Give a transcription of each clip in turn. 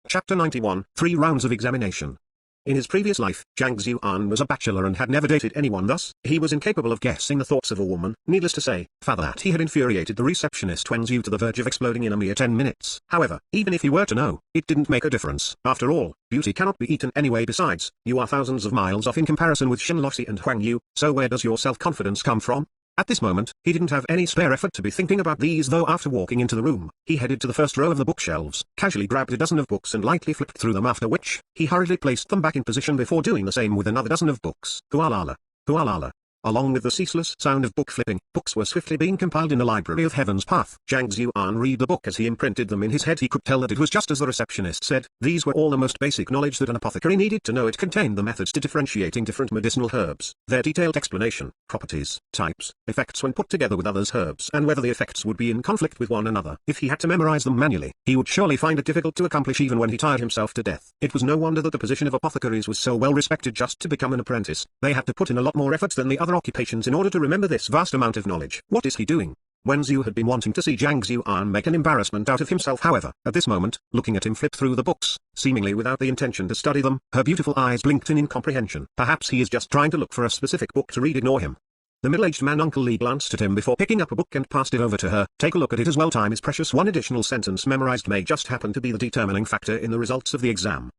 Chapter 91, 3 Rounds of Examination. In his previous life, Zhang Xuan was a bachelor and had never dated anyone, thus, he was incapable of guessing the thoughts of a woman. Needless to say, further that he had infuriated the receptionist Wen Zhu to the verge of exploding in a mere 10 minutes. However, even if he were to know, it didn't make a difference. After all, beauty cannot be eaten anyway. Besides, you are thousands of miles off in comparison with Shen Luoxi and Huang Yu, so where does your self-confidence come from? At this moment, he didn't have any spare effort to be thinking about these, though. After walking into the room, he headed to the first row of the bookshelves, casually grabbed a dozen of books and lightly flipped through them, after which, he hurriedly placed them back in position before doing the same with another dozen of books. Hualala. Hualala. Along with the ceaseless sound of book flipping, books were swiftly being compiled in the library of Heaven's Path. Zhang Xuan read the book as he imprinted them in his head. He could tell that it was just as the receptionist said. These were all the most basic knowledge that an apothecary needed to know. It contained the methods to differentiating different medicinal herbs, their detailed explanation, properties, types, effects when put together with others herbs, and whether the effects would be in conflict with one another. If he had to memorize them manually, he would surely find it difficult to accomplish even when he tired himself to death. It was no wonder that the position of apothecaries was so well respected. Just to become an apprentice, they had to put in a lot more effort than the other occupations in order to remember this vast amount of knowledge. What is he doing? Wen Zhu had been wanting to see Zhang Xuan make an embarrassment out of himself. However, at this moment, looking at him flip through the books, seemingly without the intention to study them, her beautiful eyes blinked in incomprehension. Perhaps he is just trying to look for a specific book to read. Ignore him. The middle-aged man Uncle Li glanced at him before picking up a book and passed it over to her. Take a look at it as well. Time is precious. One additional sentence memorized may just happen to be the determining factor in the results of the exam.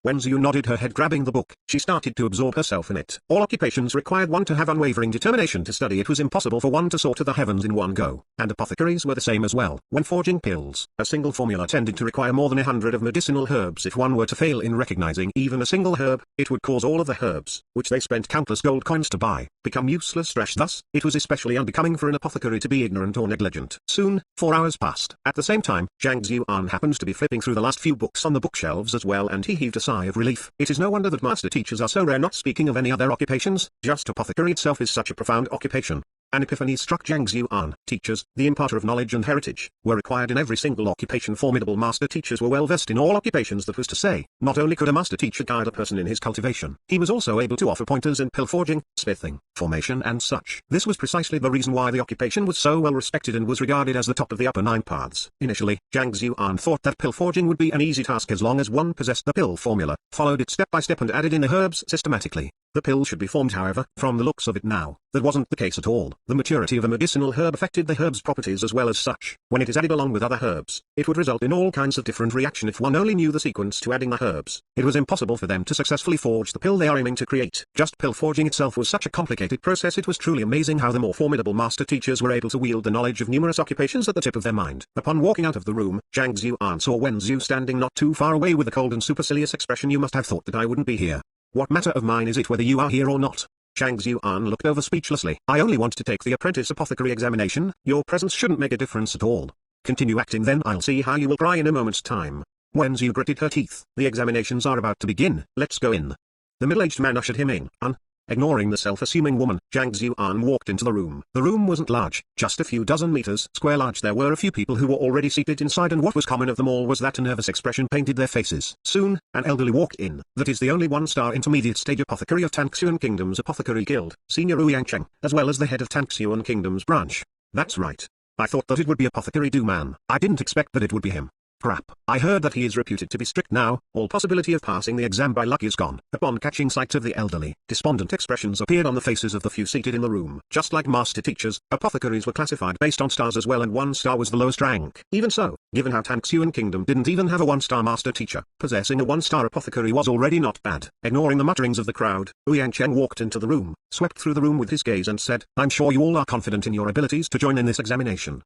Wen Zhu nodded her head, grabbing the book. She started to absorb herself in it. All occupations required one to have unwavering determination to study. It was impossible for one to soar to the heavens in one go, and apothecaries were the same as well. When forging pills, a single formula tended to require more than 100 of medicinal herbs. If one were to fail in recognizing even a single herb, it would cause all of the herbs, which they spent countless gold coins to buy, become useless trash. Thus, it was especially unbecoming for an apothecary to be ignorant or negligent. Soon, 4 hours passed. At the same time, Zhang Xuan happened to be flipping through the last few books on the bookshelves as well, and he heaved a sigh of relief. It is no wonder that master teachers are so rare. Not speaking of any other occupations, just apothecary itself is such a profound occupation. An epiphany struck Zhang Xuan. Teachers, the imparter of knowledge and heritage, were required in every single occupation. Formidable master teachers were well versed in all occupations. That was to say, not only could a master teacher guide a person in his cultivation, he was also able to offer pointers in pill forging, smithing, formation and such. This was precisely the reason why the occupation was so well respected and was regarded as the top of the upper 9 paths. Initially, Zhang Xuan thought that pill forging would be an easy task as long as one possessed the pill formula, followed it step by step and added in the herbs systematically. The pill should be formed. However, from the looks of it now, that wasn't the case at all. The maturity of a medicinal herb affected the herb's properties as well as such. When it is added along with other herbs, it would result in all kinds of different reaction. If one only knew the sequence to adding the herbs, it was impossible for them to successfully forge the pill they are aiming to create. Just pill forging itself was such a complicated process. It was truly amazing how the more formidable master teachers were able to wield the knowledge of numerous occupations at the tip of their mind. Upon walking out of the room, Zhang Xuan saw Wen Zhu standing not too far away with a cold and supercilious expression. You must have thought that I wouldn't be here. What matter of mine is it whether you are here or not? Zhang Xuan looked over speechlessly. I only want to take the apprentice apothecary examination. Your presence shouldn't make a difference at all. Continue acting, then I'll see how you will cry in a moment's time. Wen Zhu gritted her teeth. The examinations are about to begin. Let's go in. The middle-aged man ushered him in. Ignoring the self-assuming woman, Zhang Xuan walked into the room. The room wasn't large, just a few dozen meters square large. There were a few people who were already seated inside, and what was common of them all was that a nervous expression painted their faces. Soon, an elderly walked in. That is the only one-star intermediate stage apothecary of Tanxuan Kingdom's Apothecary Guild, Senior Wu Yangcheng, as well as the head of Tanxuan Kingdom's branch. That's right. I thought that it would be Apothecary Du Man. I didn't expect that it would be him. Crap. I heard that he is reputed to be strict now. All possibility of passing the exam by luck is gone. Upon catching sight of the elderly, despondent expressions appeared on the faces of the few seated in the room. Just like master teachers, apothecaries were classified based on stars as well, and 1 star was the lowest rank. Even so, given how Tanxuan Kingdom didn't even have a 1-star master teacher, possessing a 1-star apothecary was already not bad. Ignoring the mutterings of the crowd, Wu Yangcheng walked into the room, swept through the room with his gaze and said, I'm sure you all are confident in your abilities to join in this examination.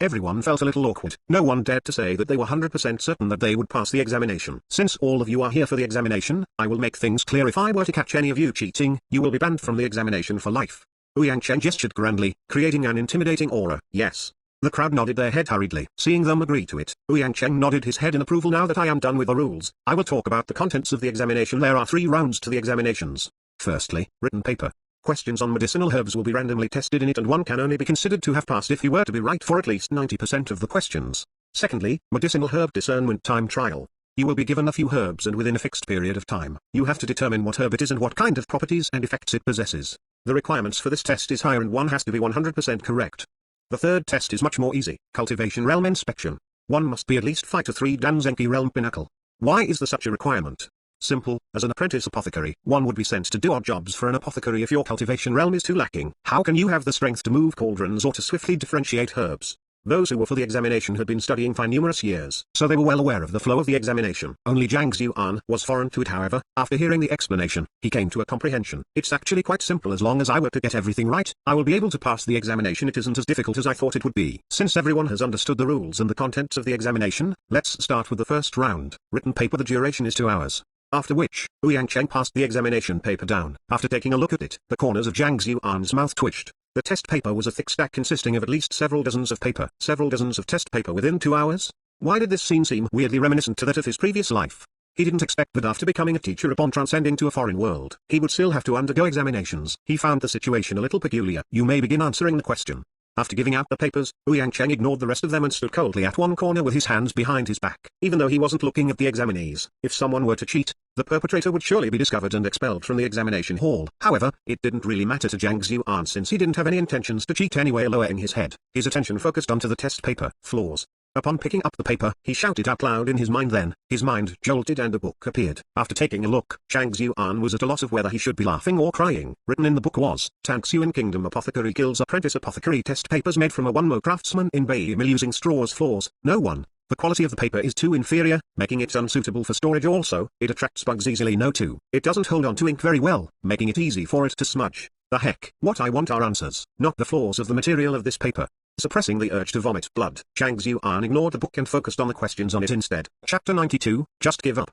Everyone felt a little awkward. No one dared to say that they were 100% certain that they would pass the examination. Since all of you are here for the examination, I will make things clear. If I were to catch any of you cheating, you will be banned from the examination for life. Wu Yangcheng gestured grandly, creating an intimidating aura. Yes. The crowd nodded their head hurriedly. Seeing them agree to it, Wu Yangcheng nodded his head in approval. Now that I am done with the rules, I will talk about the contents of the examination. There are 3 rounds to the examinations. Firstly, written paper. Questions on medicinal herbs will be randomly tested in it, and one can only be considered to have passed if he were to be right for at least 90% of the questions. Secondly, medicinal herb discernment time trial. You will be given a few herbs, and within a fixed period of time, you have to determine what herb it is and what kind of properties and effects it possesses. The requirements for this test is higher, and one has to be 100% correct. The third test is much more easy. Cultivation realm inspection. One must be at least 5 to 3 Dan Zenki realm pinnacle. Why is there such a requirement? Simple, as an apprentice apothecary, one would be sent to do odd jobs for an apothecary if your cultivation realm is too lacking. How can you have the strength to move cauldrons or to swiftly differentiate herbs? Those who were for the examination had been studying for numerous years, so they were well aware of the flow of the examination. Only Zhang Xuan was foreign to it. However, after hearing the explanation, he came to a comprehension. It's actually quite simple. As long as I were to get everything right, I will be able to pass the examination. It isn't as difficult as I thought it would be. Since everyone has understood the rules and the contents of the examination, let's start with the first round. Written paper. The duration is 2 hours. After which, Ouyang Cheng passed the examination paper down. After taking a look at it, the corners of Zhang Xuan's mouth twitched. The test paper was a thick stack consisting of at least several dozens of paper. Several dozens of test paper within 2 hours? Why did this scene seem weirdly reminiscent to that of his previous life? He didn't expect that after becoming a teacher upon transcending to a foreign world, he would still have to undergo examinations. He found the situation a little peculiar. You may begin answering the question. After giving out the papers, Ouyang Cheng ignored the rest of them and stood coldly at one corner with his hands behind his back. Even though he wasn't looking at the examinees, if someone were to cheat, the perpetrator would surely be discovered and expelled from the examination hall. However, it didn't really matter to Zhang Xuan since he didn't have any intentions to cheat anyway. Lowering his head, his attention focused onto the test paper. Flaws. Upon picking up the paper, he shouted out loud in his mind. Then, his mind jolted and a book appeared. After taking a look, Zhang Xuan was at a loss of whether he should be laughing or crying. Written in the book was, Tanxuan Kingdom Apothecary Guild's Apprentice Apothecary Test Papers made from a one-mo craftsman in Bai Mill using straws. Flaws. No one. The quality of the paper is too inferior, making it unsuitable for storage. Also, it attracts bugs easily. No 2. It doesn't hold on to ink very well, making it easy for it to smudge. The heck? What I want are answers, not the flaws of the material of this paper. Suppressing the urge to vomit blood, Zhang Xuan ignored the book and focused on the questions on it instead. Chapter 92, Just Give Up.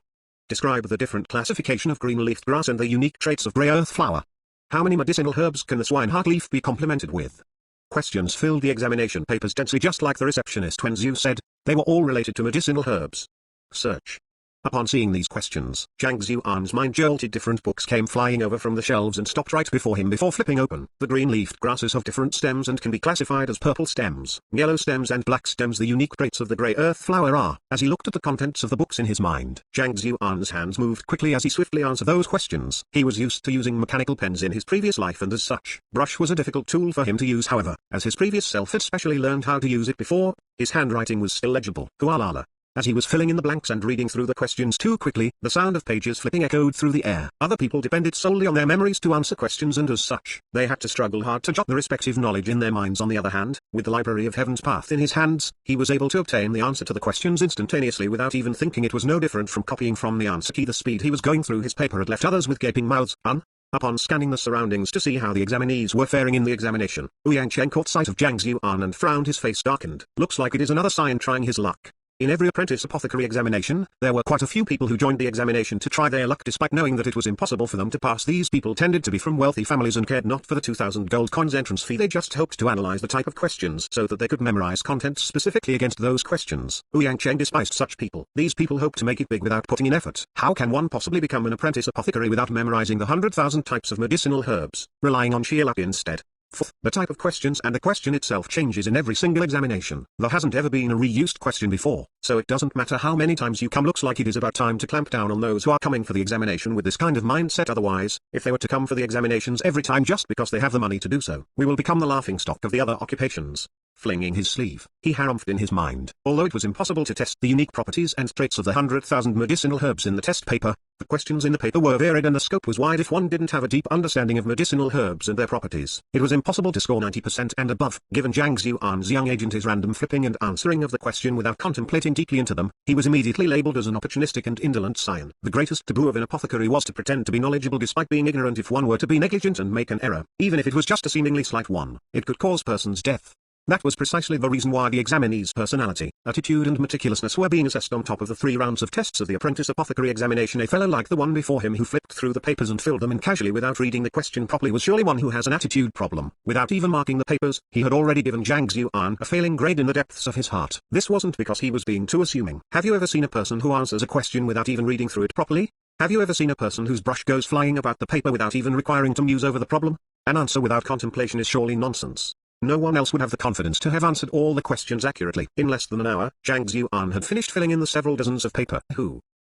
Describe the different classification of green-leafed grass and the unique traits of grey earth flower. How many medicinal herbs can the swinehart leaf be complemented with? Questions filled the examination papers densely. Just like the receptionist Wen Zhu said, they were all related to medicinal herbs. Search. Upon seeing these questions, Zhang Xuan's mind jolted. Different books came flying over from the shelves and stopped right before him before flipping open. The green-leafed grasses have different stems and can be classified as purple stems, yellow stems and black stems. The unique traits of the grey earth flower are. As he looked at the contents of the books in his mind, Zhang Xuan's hands moved quickly as he swiftly answered those questions. He was used to using mechanical pens in his previous life and as such, brush was a difficult tool for him to use. However, as his previous self had specially learned how to use it before, his handwriting was still legible. Hualala. As he was filling in the blanks and reading through the questions too quickly, the sound of pages flipping echoed through the air. Other people depended solely on their memories to answer questions and as such, they had to struggle hard to jot the respective knowledge in their minds. On the other hand, with the Library of Heaven's Path in his hands, he was able to obtain the answer to the questions instantaneously without even thinking. It was no different from copying from the answer key. The speed he was going through his paper had left others with gaping mouths. Upon scanning the surroundings to see how the examinees were faring in the examination, Ouyang Cheng caught sight of Zhang Xuan and frowned. His face darkened. Looks like it is another Scion trying his luck. In every apprentice apothecary examination, there were quite a few people who joined the examination to try their luck despite knowing that it was impossible for them to pass. These people tended to be from wealthy families and cared not for the 2,000 gold coins entrance fee. They just hoped to analyze the type of questions so that they could memorize contents specifically against those questions. Ouyang Cheng despised such people. These people hope to make it big without putting in effort. How can one possibly become an apprentice apothecary without memorizing the 100,000 types of medicinal herbs, relying on sheer luck instead? The type of questions and the question itself changes in every single examination. There hasn't ever been a reused question before, so it doesn't matter how many times you come. Looks like it is about time to clamp down on those who are coming for the examination with this kind of mindset. Otherwise, if they were to come for the examinations every time just because they have the money to do so, we will become the laughingstock of the other occupations. Flinging his sleeve, he harumphed in his mind. Although it was impossible to test the unique properties and traits of the 100,000 medicinal herbs in the test paper, the questions in the paper were varied and the scope was wide. If one didn't have a deep understanding of medicinal herbs and their properties, it was impossible to score 90% and above. Given Zhang Xuan's young agent his random flipping and answering of the question without contemplating deeply into them, he was immediately labeled as an opportunistic and indolent scion. The greatest taboo of an apothecary was to pretend to be knowledgeable despite being ignorant. If one were to be negligent and make an error, even if it was just a seemingly slight one, it could cause person's death. That was precisely the reason why the examinee's personality, attitude and meticulousness were being assessed on top of the 3 rounds of tests of the apprentice apothecary examination. A fellow like the one before him who flipped through the papers and filled them in casually without reading the question properly was surely one who has an attitude problem. Without even marking the papers, he had already given Zhang Xuan a failing grade in the depths of his heart. This wasn't because he was being too assuming. Have you ever seen a person who answers a question without even reading through it properly? Have you ever seen a person whose brush goes flying about the paper without even requiring to muse over the problem? An answer without contemplation is surely nonsense. No one else would have the confidence to have answered all the questions accurately. In less than an hour, Zhang Xuan had finished filling in the several dozens of paper.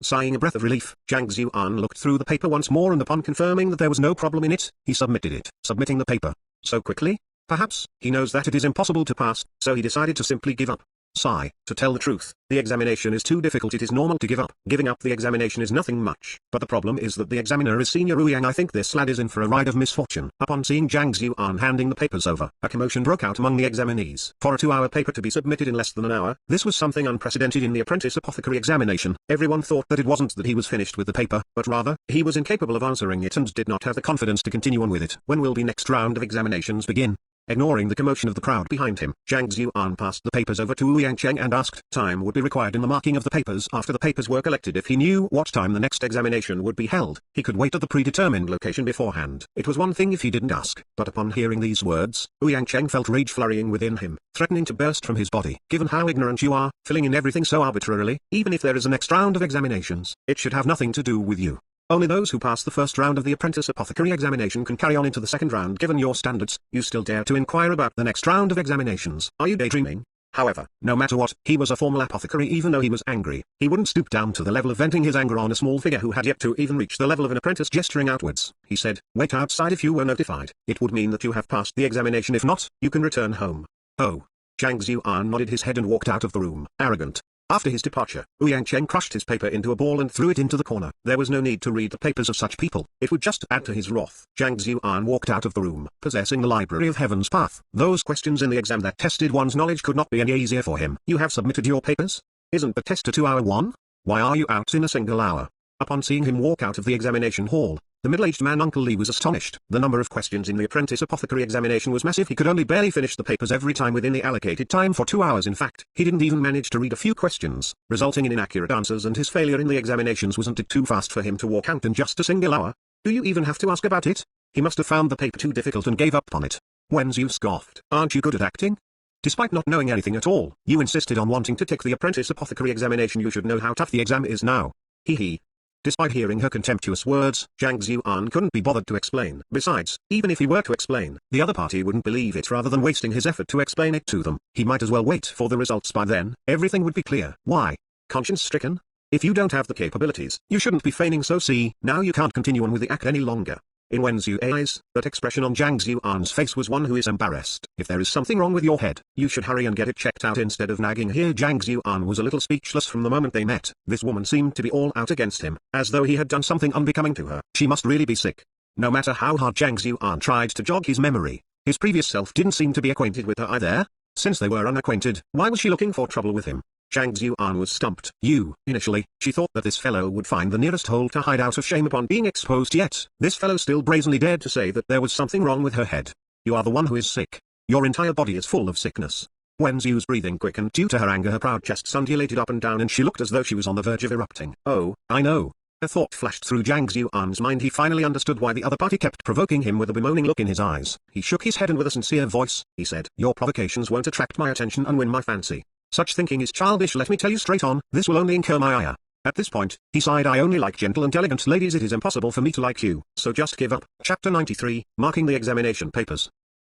Sighing a breath of relief, Zhang Xuan looked through the paper once more and upon confirming that there was no problem in it, he submitted it. Submitting the paper so quickly? Perhaps, he knows that it is impossible to pass, so he decided to simply give up. Sigh. To tell the truth, the examination is too difficult. It is normal to give up. Giving up the examination is nothing much. But the problem is that the examiner is Senior Ouyang. I think this lad is in for a ride of misfortune. Upon seeing Zhang Xuan handing the papers over, a commotion broke out among the examinees. For a 2-hour paper to be submitted in less than an hour, this was something unprecedented in the apprentice apothecary examination. Everyone thought that it wasn't that he was finished with the paper, but rather, he was incapable of answering it and did not have the confidence to continue on with it. When will the next round of examinations begin? Ignoring the commotion of the crowd behind him, Zhang Xuan passed the papers over to Ouyang Cheng and asked. Time would be required in the marking of the papers after the papers were collected. If he knew what time the next examination would be held, he could wait at the predetermined location beforehand. It was one thing if he didn't ask, but upon hearing these words, Ouyang Cheng felt rage flurrying within him, threatening to burst from his body. Given how ignorant you are, filling in everything so arbitrarily, even if there is a next round of examinations, it should have nothing to do with you. Only those who pass the first round of the apprentice apothecary examination can carry on into the second round. Given your standards, you still dare to inquire about the next round of examinations. Are you daydreaming? However, no matter what, he was a formal apothecary. Even though he was angry, he wouldn't stoop down to the level of venting his anger on a small figure who had yet to even reach the level of an apprentice. Gesturing outwards, he said, "Wait outside if you were notified. It would mean that you have passed the examination. If not, you can return home." Oh. Zhang Xuan nodded his head and walked out of the room, arrogant. After his departure, Ouyang Cheng crushed his paper into a ball and threw it into the corner. There was no need to read the papers of such people. It would just add to his wrath. Zhang Xuan walked out of the room, possessing the library of Heaven's Path. Those questions in the exam that tested one's knowledge could not be any easier for him. You have submitted your papers? Isn't the test a 2-hour one? Why are you out in a single hour? Upon seeing him walk out of the examination hall, the middle-aged man Uncle Lee was astonished. The number of questions in the apprentice apothecary examination was massive. He could only barely finish the papers every time within the allocated time for 2 hours. In fact, he didn't even manage to read a few questions, resulting in inaccurate answers, and his failure in the examinations. Wasn't it too fast for him to walk out in just a single hour? Do you even have to ask about it? He must have found the paper too difficult and gave up on it. Wenzu scoffed. Aren't you good at acting? Despite not knowing anything at all, you insisted on wanting to take the apprentice apothecary examination. You should know how tough the exam is now. Hee. Despite hearing her contemptuous words, Zhang Xuan couldn't be bothered to explain. Besides, even if he were to explain, the other party wouldn't believe it. Rather than wasting his effort to explain it to them, he might as well wait for the results. By then, everything would be clear. Why? Conscience-stricken? If you don't have the capabilities, you shouldn't be feigning so. See, now you can't continue on with the act any longer. In Wenzu's eyes, that expression on Zhang Xuan's face was one who is embarrassed. If there is something wrong with your head, you should hurry and get it checked out instead of nagging. Here Zhang Xuan was a little speechless from the moment they met. This woman seemed to be all out against him, as though he had done something unbecoming to her. She must really be sick. No matter how hard Zhang Xuan tried to jog his memory, his previous self didn't seem to be acquainted with her either. Since they were unacquainted, why was she looking for trouble with him? Zhang Xuan was stumped. Initially, she thought that this fellow would find the nearest hole to hide out of shame upon being exposed, yet this fellow still brazenly dared to say that there was something wrong with her head. You are the one who is sick. Your entire body is full of sickness. Wenzu's breathing quickened. Due to her anger, her proud chest undulated up and down and she looked as though she was on the verge of erupting. Oh, I know. A thought flashed through Zhang Xuan's mind. He finally understood why the other party kept provoking him. With a bemoaning look in his eyes, he shook his head and with a sincere voice, he said, "Your provocations won't attract my attention and win my fancy. Such thinking is childish. Let me tell you straight on, this will only incur my ire." At this point, he sighed. "I only like gentle and elegant ladies. It is impossible for me to like you, so just give up." Chapter 93, Marking the Examination Papers.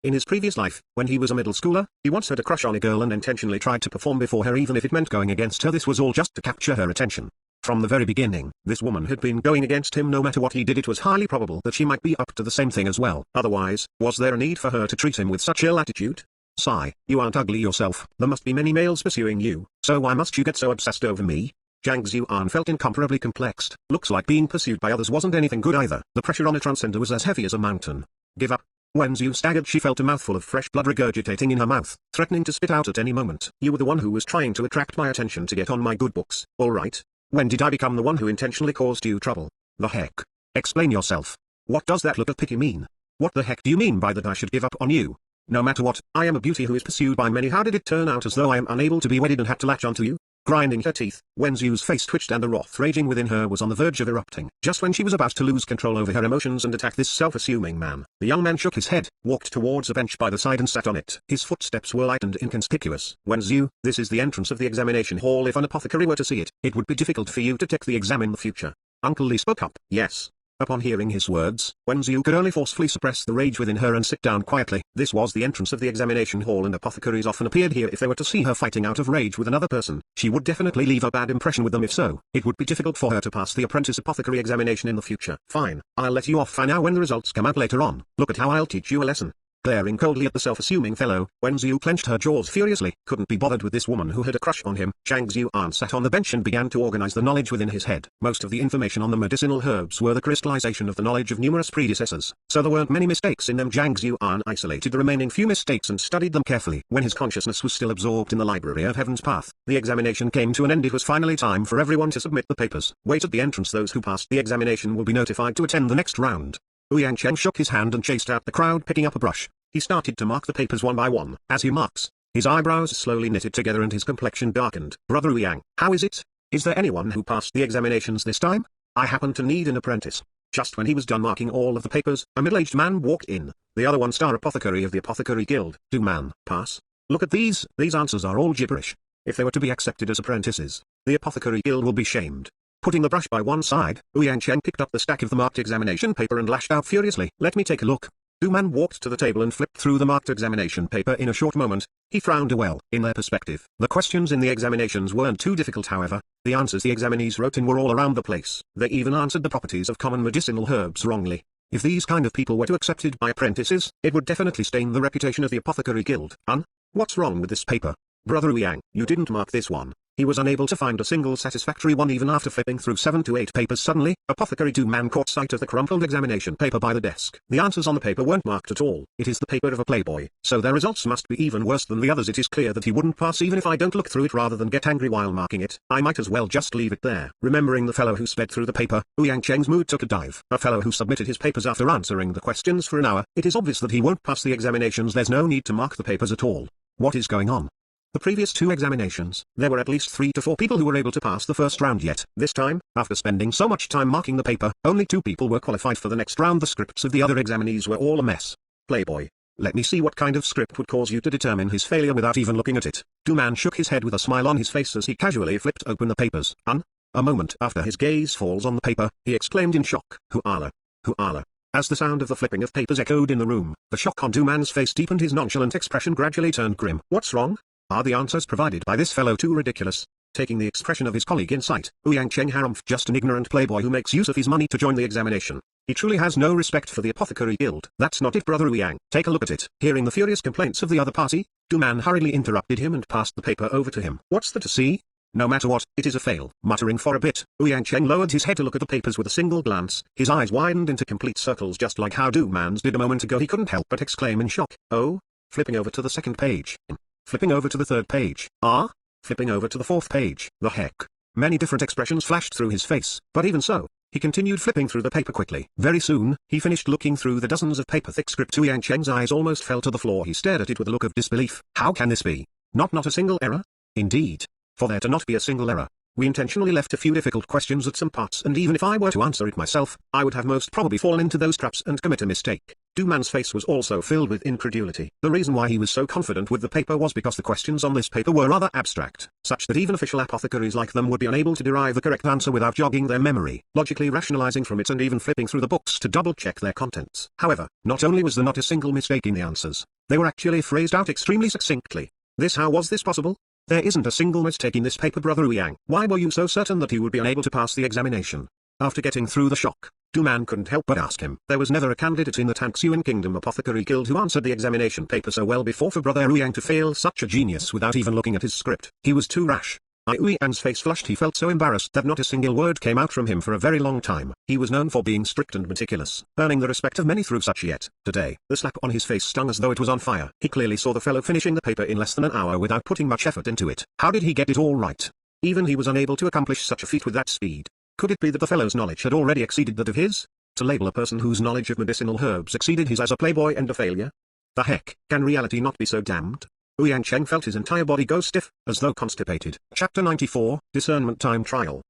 In his previous life, when he was a middle schooler, he once had a crush on a girl and intentionally tried to perform before her even if it meant going against her. This was all just to capture her attention. From the very beginning, this woman had been going against him. No matter what he did, it was highly probable that she might be up to the same thing as well. Otherwise, was there a need for her to treat him with such ill attitude? Sigh. You aren't ugly yourself. There must be many males pursuing you, so why must you get so obsessed over me? Zhang Xuan felt incomparably complexed. Looks like being pursued by others wasn't anything good either. The pressure on a transcender was as heavy as a mountain. Give up. Wenzu staggered. She felt a mouthful of fresh blood regurgitating in her mouth, threatening to spit out at any moment. You were the one who was trying to attract my attention to get on my good books, alright? When did I become the one who intentionally caused you trouble? The heck? Explain yourself. What does that look of pity mean? What the heck do you mean by that I should give up on you? No matter what, I am a beauty who is pursued by many. How did it turn out as though I am unable to be wedded and had to latch onto you? Grinding her teeth, Wenzu's face twitched and the wrath raging within her was on the verge of erupting. Just when she was about to lose control over her emotions and attack this self-assuming man, the young man shook his head, walked towards a bench by the side and sat on it. His footsteps were light and inconspicuous. Wenzu, this is the entrance of the examination hall. If an apothecary were to see it, it would be difficult for you to take the exam in the future. Uncle Lee spoke up. Yes. Upon hearing his words, Wenzu could only forcefully suppress the rage within her and sit down quietly. This was the entrance of the examination hall and apothecaries often appeared here. If they were to see her fighting out of rage with another person, she would definitely leave a bad impression with them. If so, it would be difficult for her to pass the apprentice apothecary examination in the future. Fine, I'll let you off for now. When the results come out later on, look at how I'll teach you a lesson. glaring coldly at the self-assuming fellow. Wen Xiu clenched her jaws furiously, couldn't be bothered with this woman who had a crush on him. Zhang Xuan sat on the bench and began to organize the knowledge within his head. Most of the information on the medicinal herbs were the crystallization of the knowledge of numerous predecessors, so there weren't many mistakes in them. Zhang Xuan isolated the remaining few mistakes and studied them carefully. When his consciousness was still absorbed in the library of Heaven's Path, the examination came to an end. It was finally time for everyone to submit the papers. Wait at the entrance. Those who passed the examination will be notified to attend the next round. Wu Yangcheng shook his hand and chased out the crowd, picking up a brush. He started to mark the papers one by one. As he marks, his eyebrows slowly knitted together and his complexion darkened. Brother Wu Yang, how is it? Is there anyone who passed the examinations this time? I happen to need an apprentice. Just when he was done marking all of the papers, a middle-aged man walked in, the other one-star apothecary of the Apothecary Guild. Do man pass? Look at these answers are all gibberish. If they were to be accepted as apprentices, the Apothecary Guild will be shamed. Putting the brush by one side, Wu Yangcheng picked up the stack of the marked examination paper and lashed out furiously. Let me take a look. Du Man walked to the table and flipped through the marked examination paper. In a short moment, he frowned. Well, in their perspective, the questions in the examinations weren't too difficult. However, the answers the examinees wrote in were all around the place. They even answered the properties of common medicinal herbs wrongly. If these kind of people were to accepted by apprentices, it would definitely stain the reputation of the Apothecary Guild. What's wrong with this paper? Brother Wu Yang, you didn't mark this one. He was unable to find a single satisfactory one even after flipping through 7 to 8 papers. Suddenly, Apothecary Du Man caught sight of the crumpled examination paper by the desk. The answers on the paper weren't marked at all. It is the paper of a playboy, so their results must be even worse than the others. It is clear that he wouldn't pass even if I don't look through it. Rather than get angry while marking it, I might as well just leave it there. Remembering the fellow who sped through the paper, Wu Yangcheng's mood took a dive. A fellow who submitted his papers after answering the questions for an hour. It is obvious that he won't pass the examinations. There's no need to mark the papers at all. What is going on? The previous 2 examinations, there were at least 3 to 4 people who were able to pass the first round, yet this time, after spending so much time marking the paper, only 2 people were qualified for the next round. The scripts of the other examinees were all a mess. Playboy. Let me see what kind of script would cause you to determine his failure without even looking at it. Du Man shook his head with a smile on his face as he casually flipped open the papers. A moment after his gaze falls on the paper, he exclaimed in shock. Huala. Huala. As the sound of the flipping of papers echoed in the room, the shock on Du Man's face deepened. His nonchalant expression gradually turned grim. What's wrong? Are the answers provided by this fellow too ridiculous? Taking the expression of his colleague in sight, Wu Yangcheng harumphed. Just an ignorant playboy who makes use of his money to join the examination. He truly has no respect for the Apothecary Guild. That's not it, Brother Wu Yang. Take a look at it. Hearing the furious complaints of the other party, Du Man hurriedly interrupted him and passed the paper over to him. What's there to see? No matter what, it is a fail. Muttering for a bit, Wu Yangcheng lowered his head to look at the papers with a single glance. His eyes widened into complete circles just like how Du Man's did a moment ago. He couldn't help but exclaim in shock. Oh? Flipping over to the 2nd page. Flipping over to the 3rd page. Flipping over to the 4th page. The heck? Many different expressions flashed through his face, but even so, he continued flipping through the paper quickly. Very soon, he finished looking through the dozens of paper-thick script. Wu Yangcheng's eyes almost fell to the floor. He stared at it with a look of disbelief. How can this be? Not a single error? Indeed. For there to not be a single error, we intentionally left a few difficult questions at some parts, and even if I were to answer it myself, I would have most probably fallen into those traps and commit a mistake. Du Man's face was also filled with incredulity. The reason why he was so confident with the paper was because the questions on this paper were rather abstract, such that even official apothecaries like them would be unable to derive the correct answer without jogging their memory, logically rationalizing from it and even flipping through the books to double-check their contents. However, not only was there not a single mistake in the answers, they were actually phrased out extremely succinctly. How was this possible? There isn't a single mistake in this paper, Brother Wu Yang. Why were you so certain that you would be unable to pass the examination? After getting through the shock, Du Man couldn't help but ask him. There was never a candidate in the Tangxuan Kingdom Apothecary Guild who answered the examination paper so well before. For Brother Wu Yang to fail such a genius without even looking at his script, he was too rash. Wu Yang's face flushed. He felt so embarrassed that not a single word came out from him for a very long time. He was known for being strict and meticulous, earning the respect of many through such. Yet, today, the slap on his face stung as though it was on fire. He clearly saw the fellow finishing the paper in less than an hour without putting much effort into it. How did he get it all right? Even he was unable to accomplish such a feat with that speed. Could it be that the fellow's knowledge had already exceeded that of his? To label a person whose knowledge of medicinal herbs exceeded his as a playboy and a failure? The heck, can reality not be so damned? Wu Yangcheng felt his entire body go stiff, as though constipated. Chapter 94, Discernment Time Trial.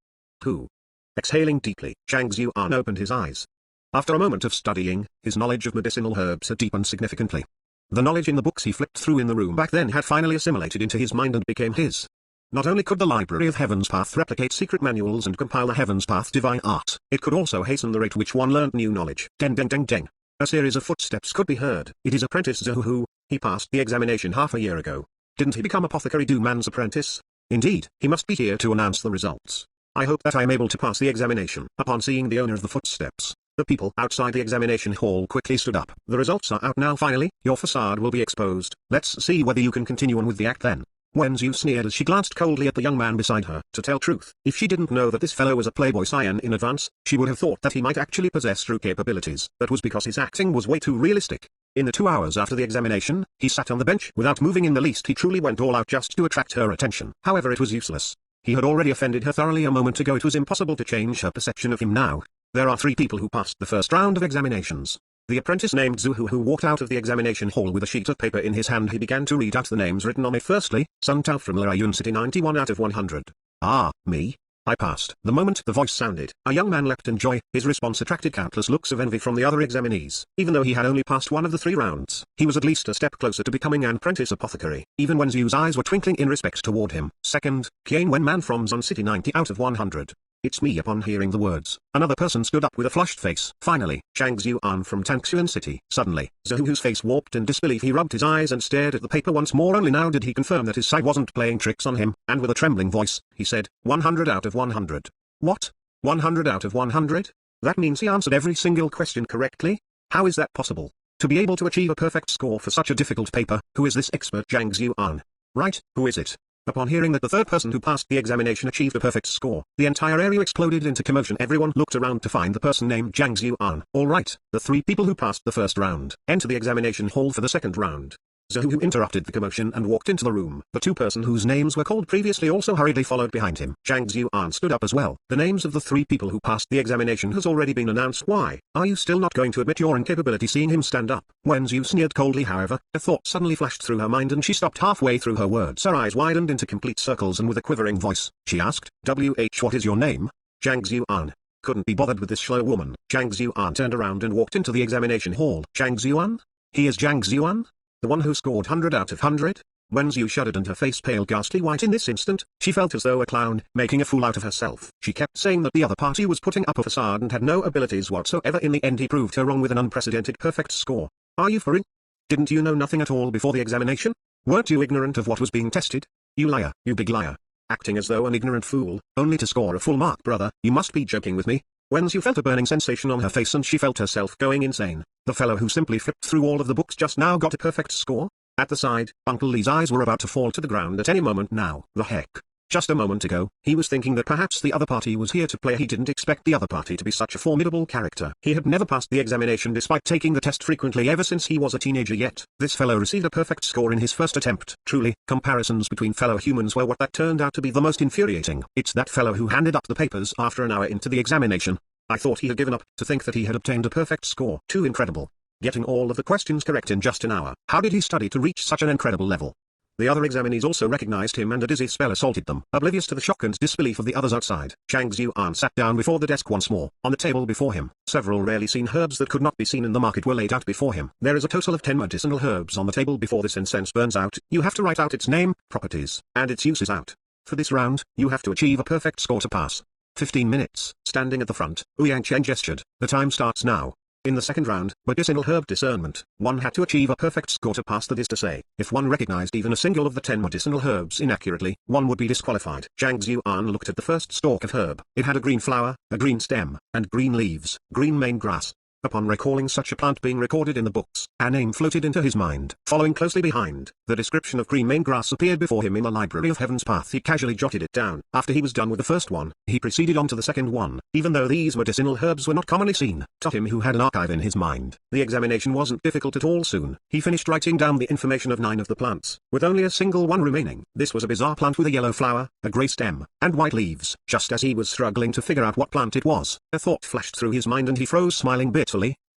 2. Exhaling deeply, Zhang Xuan opened his eyes. After a moment of studying, his knowledge of medicinal herbs had deepened significantly. The knowledge in the books he flipped through in the room back then had finally assimilated into his mind and became his. Not only could the Library of Heaven's Path replicate secret manuals and compile the Heaven's Path divine art, it could also hasten the rate which one learned new knowledge. Deng deng deng deng. A series of footsteps could be heard. It is Apprentice Zhou Hu. He passed the examination half a year ago. Didn't he become Apothecary Du Man's apprentice? Indeed, he must be here to announce the results. I hope that I am able to pass the examination. Upon seeing the owner of the footsteps, The people outside the examination hall quickly stood up. The results are out now finally, your facade will be exposed. Let's see whether you can continue on with the act then. Wen Zhu sneered as she glanced coldly at the young man beside her. To tell truth, if she didn't know that this fellow was a playboy scion in advance, she would have thought that he might actually possess true capabilities. That was because his acting was way too realistic. In the 2 hours after the examination, he sat on the bench without moving in the least. He truly went all out just to attract her attention. However, it was useless. He had already offended her thoroughly a moment ago. It was impossible to change her perception of him now. There are 3 people who passed the first round of examinations. The apprentice named Zhu who walked out of the examination hall with a sheet of paper in his hand. He began to read out the names written on it. Firstly, Sun Tao from Liayun City, 91 out of 100. Ah, me? I passed. The moment the voice sounded, a young man leapt in joy. His response attracted countless looks of envy from the other examinees. Even though he had only passed one of the 3 rounds, he was at least a step closer to becoming an apprentice apothecary. Even Wen Zhu's eyes were twinkling in respect toward him. Second, Qian Wen Man from Zun City, 90 out of 100. It's me. Upon hearing the words, another person stood up with a flushed face. Finally, Zhang Xuan from Tangxuan City. Suddenly, Zhou whose face warped in disbelief. He rubbed his eyes and stared at the paper once more. Only now did he confirm that his sight wasn't playing tricks on him, and with a trembling voice, he said, 100 out of 100. What? 100 out of 100? That means he answered every single question correctly? How is that possible? To be able to achieve a perfect score for such a difficult paper, who is this expert Zhang Xuan? Right, who is it? Upon hearing that the third person who passed the examination achieved a perfect score, the entire area exploded into commotion. Everyone looked around to find the person named Zhang Xuan. Alright, the 3 people who passed the first round enter the examination hall for the second round. Zhou interrupted the commotion and walked into the room. The 2 persons whose names were called previously also hurriedly followed behind him. Zhang Xuan stood up as well. The names of the 3 people who passed the examination has already been announced. Why are you still not going to admit your incapability? Seeing him stand up, Wen Zhu sneered coldly. However, a thought suddenly flashed through her mind and she stopped halfway through her words. Her eyes widened into complete circles and with a quivering voice, she asked, what is your name? Zhang Xuan. Couldn't be bothered with this slow woman. Zhang Xuan turned around and walked into the examination hall. Zhang Xuan? He is Zhang Xuan? The one who scored 100 out of 100? Wen Zhu shuddered and her face paled ghastly white. In this instant, she felt as though a clown, making a fool out of herself. She kept saying that the other party was putting up a facade and had no abilities whatsoever. In the end he proved her wrong with an unprecedented perfect score. Are you for real? Didn't you know nothing at all before the examination? Weren't you ignorant of what was being tested? You liar, you big liar. Acting as though an ignorant fool, only to score a full mark. Brother, you must be joking with me. Wen Zhu felt a burning sensation on her face and she felt herself going insane. The fellow who simply flipped through all of the books just now got a perfect score? At the side, Uncle Li's eyes were about to fall to the ground at any moment now. The heck? Just a moment ago, he was thinking that perhaps the other party was here to play. He didn't expect the other party to be such a formidable character. He had never passed the examination despite taking the test frequently ever since he was a teenager, yet this fellow received a perfect score in his first attempt. Truly, comparisons between fellow humans were what that turned out to be the most infuriating. It's that fellow who handed up the papers after an hour into the examination. I thought he had given up. To think that he had obtained a perfect score. Too incredible. Getting all of the questions correct in just an hour. How did he study to reach such an incredible level? The other examinees also recognized him and a dizzy spell assaulted them. Oblivious to the shock and disbelief of the others outside, Zhang Xuan sat down before the desk once more. On the table before him, several rarely seen herbs that could not be seen in the market were laid out before him. There is a total of 10 medicinal herbs on the table. Before this incense burns out, you have to write out its name, properties, and its uses out. For this round, you have to achieve a perfect score to pass. 15 minutes. Standing at the front, Ouyang Chen gestured. The time starts now. In the second round, medicinal herb discernment, one had to achieve a perfect score to pass. That is to say, if one recognized even a single of the 10 medicinal herbs inaccurately, one would be disqualified. Zhang Xuan looked at the first stalk of herb. It had a green flower, a green stem, and green leaves, green main grass. Upon recalling such a plant being recorded in the books, a name floated into his mind. Following closely behind, the description of green main grass appeared before him in the Library of Heaven's Path. He casually jotted it down. After he was done with the first one, he proceeded on to the second one. Even though these medicinal herbs were not commonly seen to him who had an archive in his mind, the examination wasn't difficult at all. Soon, he finished writing down the information of 9 of the plants, with only a single one remaining. This was a bizarre plant with a yellow flower, a grey stem, and white leaves. Just as he was struggling to figure out what plant it was, a thought flashed through his mind and he froze, smiling bitterly.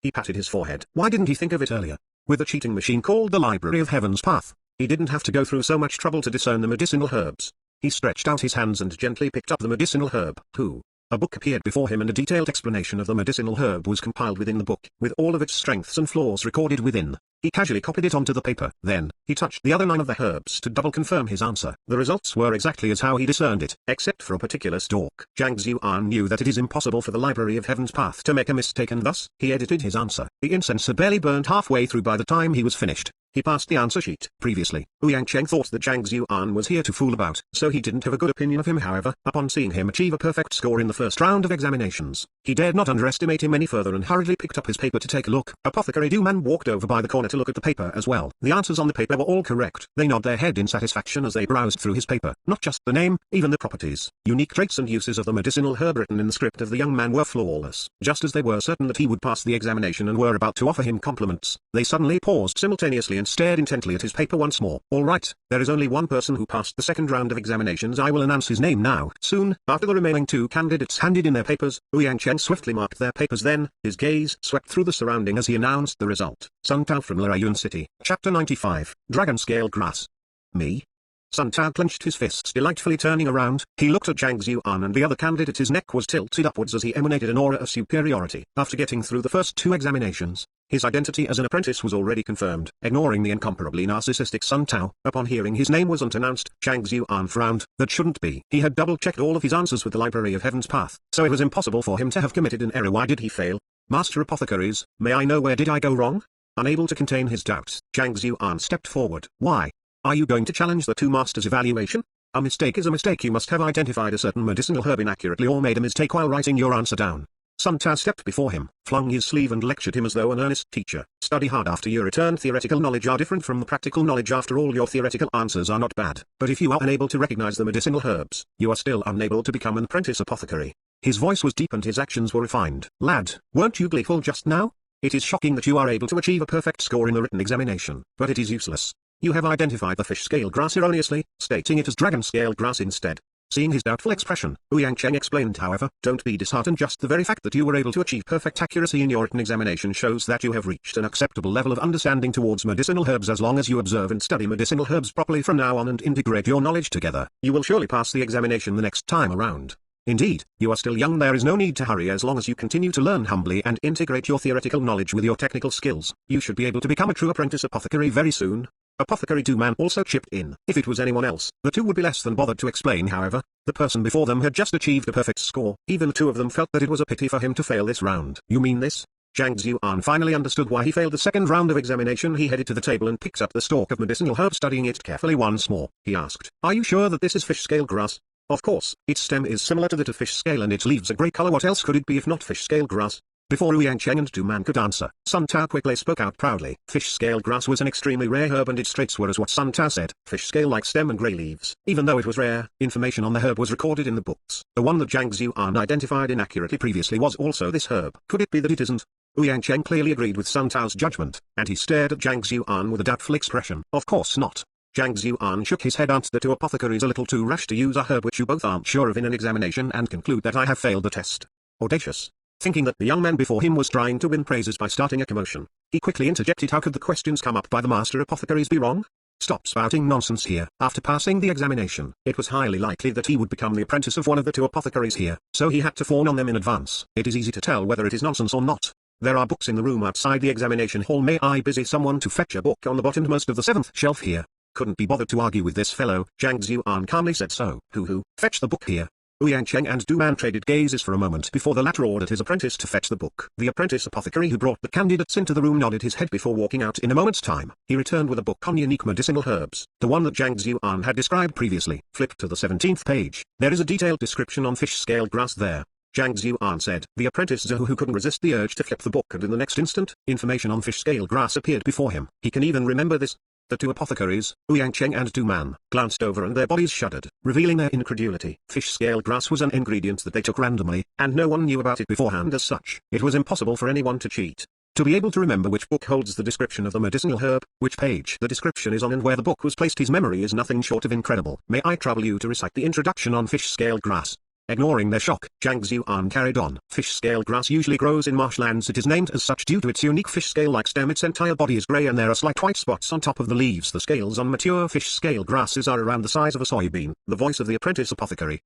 He patted his forehead. Why didn't he think of it earlier? With a cheating machine called the Library of Heaven's Path, he didn't have to go through so much trouble to discern the medicinal herbs. He stretched out his hands and gently picked up the medicinal herb. A book appeared before him and a detailed explanation of the medicinal herb was compiled within the book, with all of its strengths and flaws recorded within. He casually copied it onto the paper. Then, he touched the other 9 of the herbs to double confirm his answer. The results were exactly as how he discerned it, except for a particular stalk. Zhang Xuan knew that it is impossible for the Library of Heaven's Path to make a mistake, and thus, he edited his answer. The incense had barely burned halfway through by the time he was finished. He passed the answer sheet. Previously, Ouyang Cheng thought that Zhang Xuan was here to fool about, so he didn't have a good opinion of him. However, upon seeing him achieve a perfect score in the first round of examinations, he dared not underestimate him any further and hurriedly picked up his paper to take a look. Apothecary Du Man walked over by the corner to look at the paper as well. The answers on the paper were all correct. They nodded their head in satisfaction as they browsed through his paper. Not just the name, even the properties, unique traits and uses of the medicinal herb written in the script of the young man were flawless. Just as they were certain that he would pass the examination and were about to offer him compliments, they suddenly paused simultaneously and stared intently at his paper once more. All right, there is only one person who passed the second round of examinations. I will announce his name now. Soon, after the remaining two candidates handed in their papers, Ouyang Chen swiftly marked their papers. Then, his gaze swept through the surrounding as he announced the result. Sun Tao from Lerayun City. Chapter 95. Dragon Scale Grass. Me? Sun Tao clenched his fists delightfully, turning around. He looked at Zhang Xuan and the other candidate. His neck was tilted upwards as he emanated an aura of superiority. After getting through the first two examinations, his identity as an apprentice was already confirmed. Ignoring the incomparably narcissistic Sun Tao, upon hearing his name wasn't announced, Zhang Xuan frowned. That shouldn't be. He had double-checked all of his answers with the Library of Heaven's Path, so it was impossible for him to have committed an error. Why did he fail? Master Apothecaries, may I know where did I go wrong? Unable to contain his doubts, Zhang Xuan stepped forward. Why? Are you going to challenge the two masters' evaluation? A mistake is a mistake. You must have identified a certain medicinal herb inaccurately or made a mistake while writing your answer down. Sun Tao stepped before him, flung his sleeve and lectured him as though an earnest teacher. Study hard after your return. Theoretical knowledge are different from the practical knowledge. After all, your theoretical answers are not bad. But if you are unable to recognize the medicinal herbs, you are still unable to become an apprentice apothecary. His voice was deep and his actions were refined. Lad, weren't you gleeful just now? It is shocking that you are able to achieve a perfect score in the written examination, but it is useless. You have identified the fish scale grass erroneously, stating it as dragon scale grass instead. Seeing his doubtful expression, Ouyang Cheng explained, however, don't be disheartened. Just the very fact that you were able to achieve perfect accuracy in your written examination shows that you have reached an acceptable level of understanding towards medicinal herbs. As long as you observe and study medicinal herbs properly from now on and integrate your knowledge together, you will surely pass the examination the next time around. Indeed, you are still young. There is no need to hurry. As long as you continue to learn humbly and integrate your theoretical knowledge with your technical skills, you should be able to become a true apprentice apothecary very soon. Apothecary Du Man also chipped in. If it was anyone else, the two would be less than bothered to explain. However, the person before them had just achieved a perfect score. Even the two of them felt that it was a pity for him to fail this round. You mean this? Zhang Xuan finally understood why he failed the second round of examination. He headed to the table and picked up the stalk of medicinal herb. Studying it carefully once more, he asked, are you sure that this is fish scale grass? Of course, its stem is similar to that of fish scale and its leaves are grey color. What else could it be if not fish scale grass? Before Ouyang Cheng and Du Man could answer, Sun Tao quickly spoke out proudly. Fish scale grass was an extremely rare herb and its traits were as what Sun Tao said, fish scale-like stem and grey leaves. Even though it was rare, information on the herb was recorded in the books. The one that Zhang Xuan identified inaccurately previously was also this herb. Could it be that it isn't? Ouyang Cheng clearly agreed with Sun Tao's judgment, and he stared at Zhang Xuan with a doubtful expression. Of course not. Zhang Xuan shook his head. Aren't the two apothecaries a little too rash to use a herb which you both aren't sure of in an examination and conclude that I have failed the test? Audacious. Thinking that the young man before him was trying to win praises by starting a commotion, he quickly interjected. How could the questions come up by the master apothecaries be wrong? Stop spouting nonsense here. After passing the examination, it was highly likely that he would become the apprentice of one of the two apothecaries here, so he had to fawn on them in advance. It is easy to tell whether it is nonsense or not. There are books in the room outside the examination hall. May I busy someone to fetch a book on the bottommost of the 7th shelf here? Couldn't be bothered to argue with this fellow. Zhang Xuan calmly said so. Fetch the book here. Ouyang Cheng and Du Man traded gazes for a moment before the latter ordered his apprentice to fetch the book. The apprentice apothecary who brought the candidates into the room nodded his head before walking out. In a moment's time, he returned with a book on unique medicinal herbs, the one that Zhang Xuan had described previously. Flipped to the 17th page. There is a detailed description on fish scale grass there. Zhang Xuan said. The apprentice Zhou couldn't resist the urge to flip the book, and in the next instant, information on fish scale grass appeared before him. He can even remember this. The two apothecaries, Ouyang Cheng and Du Man, glanced over and their bodies shuddered, revealing their incredulity. Fish scale grass was an ingredient that they took randomly, and no one knew about it beforehand. As such, it was impossible for anyone to cheat. To be able to remember which book holds the description of the medicinal herb, which page the description is on and where the book was placed, his memory is nothing short of incredible. May I trouble you to recite the introduction on fish scale grass? Ignoring their shock, Zhang Xuan carried on. Fish scale grass usually grows in marshlands. It is named as such due to its unique fish scale-like stem. Its entire body is grey and there are slight white spots on top of the leaves. The scales on mature fish scale grasses are around the size of a soybean. The voice of the apprentice apothecary,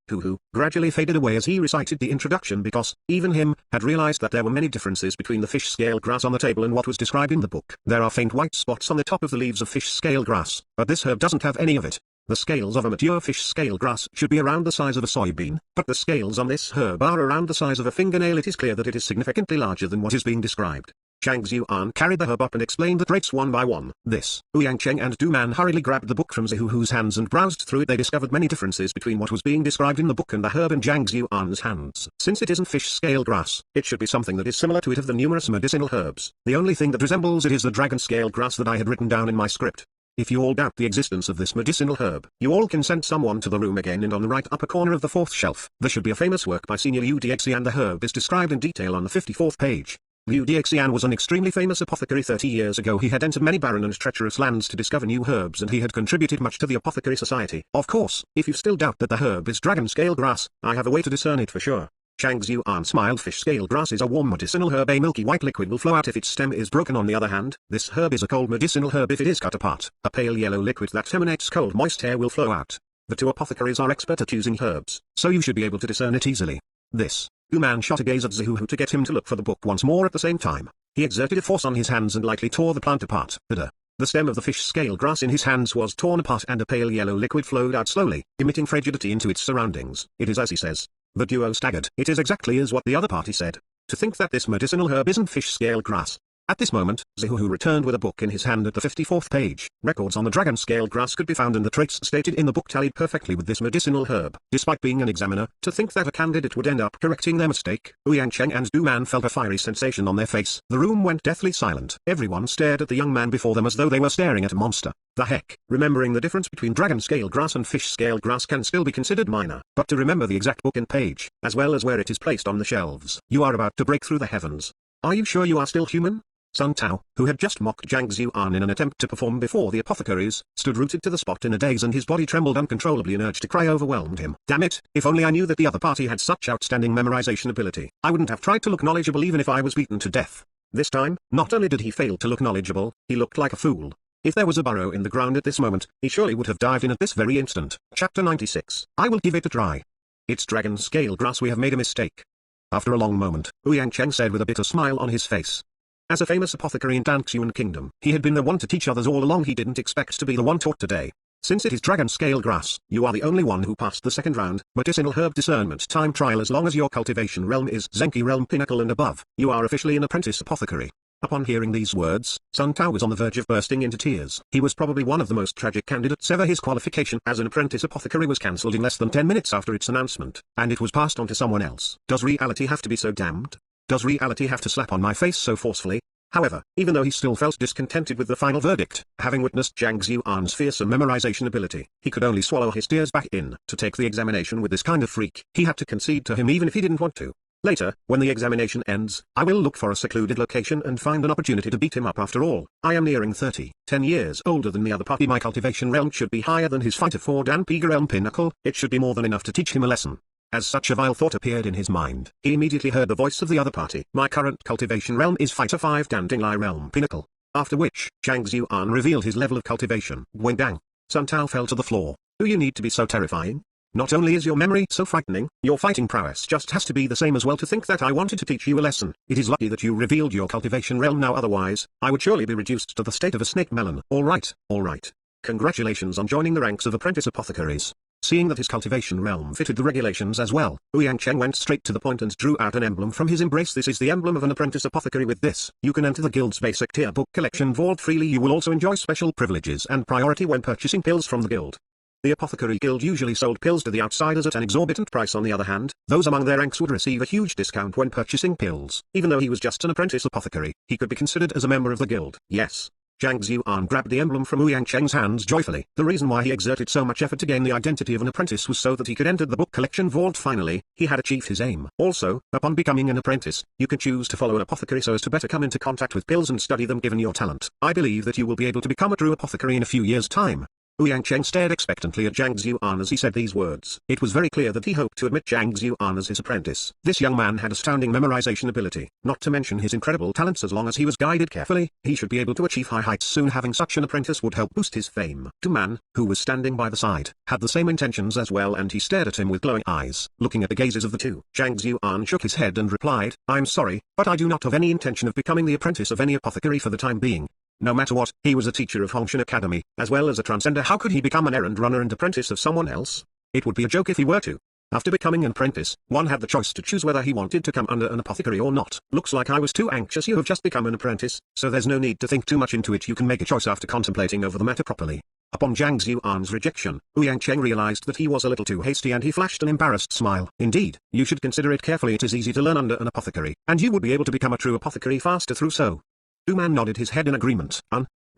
gradually faded away as he recited the introduction, because, even him, had realized that there were many differences between the fish scale grass on the table and what was described in the book. There are faint white spots on the top of the leaves of fish scale grass, but this herb doesn't have any of it. The scales of a mature fish scale grass should be around the size of a soybean, but the scales on this herb are around the size of a fingernail. It is clear that it is significantly larger than what is being described. Zhang Xuan carried the herb up and explained the traits one by one. This, Ouyang Cheng and Du Man hurriedly grabbed the book from Zihuhu's hands and browsed through it. They discovered many differences between what was being described in the book and the herb in Zhang Xuan's hands. Since it isn't fish scale grass, it should be something that is similar to it of the numerous medicinal herbs. The only thing that resembles it is the dragon scale grass that I had written down in my script. If you all doubt the existence of this medicinal herb, you all can send someone to the room again, and on the right upper corner of the fourth shelf, there should be a famous work by Senior Liu Dixian. The herb is described in detail on the 54th page. Liu Dixian was an extremely famous apothecary 30 years ago. He had entered many barren and treacherous lands to discover new herbs, and he had contributed much to the apothecary society. Of course, if you still doubt that the herb is dragon scale grass, I have a way to discern it for sure. Zhang Xuan smiled. Fish scale grass is a warm medicinal herb. A milky white liquid will flow out if its stem is broken. On the other hand, this herb is a cold medicinal herb. If it is cut apart, a pale yellow liquid that emanates cold moist air will flow out. The two apothecaries are expert at using herbs, so you should be able to discern it easily. This. Du Man shot a gaze at Zihuhu to get him to look for the book once more. At the same time, he exerted a force on his hands and lightly tore the plant apart. The stem of the fish scale grass in his hands was torn apart and a pale yellow liquid flowed out slowly, emitting frigidity into its surroundings. It is as he says. The duo staggered. It is exactly as what the other party said. To think that this medicinal herb isn't fish scale grass. At this moment, Zihuhu returned with a book in his hand at the 54th page. Records on the dragon scale grass could be found, and the traits stated in the book tallied perfectly with this medicinal herb. Despite being an examiner, to think that a candidate would end up correcting their mistake, Ouyang Cheng and Du Man felt a fiery sensation on their face. The room went deathly silent. Everyone stared at the young man before them as though they were staring at a monster. The heck? Remembering the difference between dragon scale grass and fish scale grass can still be considered minor, but to remember the exact book and page, as well as where it is placed on the shelves, you are about to break through the heavens. Are you sure you are still human? Sun Tao, who had just mocked Zhang Xuan in an attempt to perform before the apothecaries, stood rooted to the spot in a daze, and his body trembled uncontrollably. An urge to cry overwhelmed him. Damn it, if only I knew that the other party had such outstanding memorization ability. I wouldn't have tried to look knowledgeable even if I was beaten to death. This time, not only did he fail to look knowledgeable, he looked like a fool. If there was a burrow in the ground at this moment, he surely would have dived in at this very instant. Chapter 96. I will give it a try. It's dragon scale grass. We have made a mistake. After a long moment, Ouyang Cheng said with a bitter smile on his face. As a famous apothecary in Danxuan Kingdom, he had been the one to teach others all along. He didn't expect to be the one taught today. Since it is dragon scale grass, you are the only one who passed the second round, medicinal herb discernment time trial. As long as your cultivation realm is Zenki realm pinnacle and above, you are officially an apprentice apothecary. Upon hearing these words, Sun Tao was on the verge of bursting into tears. He was probably one of the most tragic candidates ever. His qualification as an apprentice apothecary was cancelled in less than 10 minutes after its announcement, and it was passed on to someone else. Does reality have to be so damned? Does reality have to slap on my face so forcefully? However, even though he still felt discontented with the final verdict, having witnessed Zhang Xuan's fearsome memorization ability, he could only swallow his tears back in. To take the examination with this kind of freak, he had to concede to him even if he didn't want to. Later, when the examination ends, I will look for a secluded location and find an opportunity to beat him up. After all, I am nearing 30, 10 years older than the other party. My cultivation realm should be higher than his fighter 4 Dan Piga realm pinnacle. It should be more than enough to teach him a lesson. As such a vile thought appeared in his mind, he immediately heard the voice of the other party. My current cultivation realm is fighter 5 Dan Dinglai realm pinnacle. After which, Zhang Xuan revealed his level of cultivation. Wendang. Sun Tao fell to the floor. Do you need to be so terrifying? Not only is your memory so frightening, your fighting prowess just has to be the same as well. To think that I wanted to teach you a lesson. It is lucky that you revealed your cultivation realm now, otherwise, I would surely be reduced to the state of a snake melon. Alright. Congratulations on joining the ranks of apprentice apothecaries. Seeing that his cultivation realm fitted the regulations as well, Ouyang Cheng went straight to the point and drew out an emblem from his embrace. This is the emblem of an apprentice apothecary. With this, you can enter the guild's basic tier book collection vault freely. You will also enjoy special privileges and priority when purchasing pills from the guild. The apothecary guild usually sold pills to the outsiders at an exorbitant price. On the other hand, those among their ranks would receive a huge discount when purchasing pills. Even though he was just an apprentice apothecary, he could be considered as a member of the guild. Yes. Zhang Xuan grabbed the emblem from Ouyang Cheng's hands joyfully. The reason why he exerted so much effort to gain the identity of an apprentice was so that he could enter the book collection vault. Finally, he had achieved his aim. Also, upon becoming an apprentice, you can choose to follow an apothecary so as to better come into contact with pills and study them. Given your talent, I believe that you will be able to become a true apothecary in a few years' time. Ouyang Cheng stared expectantly at Zhang Xuan as he said these words. It was very clear that he hoped to admit Zhang Xuan as his apprentice. This young man had astounding memorization ability, not to mention his incredible talents. As long as he was guided carefully, he should be able to achieve high heights soon. Having such an apprentice would help boost his fame. Du Man, who was standing by the side, had the same intentions as well, and he stared at him with glowing eyes. Looking at the gazes of the two, Zhang Xuan shook his head and replied, I'm sorry, but I do not have any intention of becoming the apprentice of any apothecary for the time being. No matter what, he was a teacher of Hongshan Academy, as well as a transcender. How could he become an errand runner and apprentice of someone else? It would be a joke if he were to. After becoming an apprentice, one had the choice to choose whether he wanted to come under an apothecary or not. Looks like I was too anxious. You have just become an apprentice, so there's no need to think too much into it. You can make a choice after contemplating over the matter properly. Upon Zhang Xuan's rejection, Ouyang Cheng realized that he was a little too hasty and he flashed an embarrassed smile. Indeed, you should consider it carefully. It is easy to learn under an apothecary, and you would be able to become a true apothecary faster through so. Du Man nodded his head in agreement.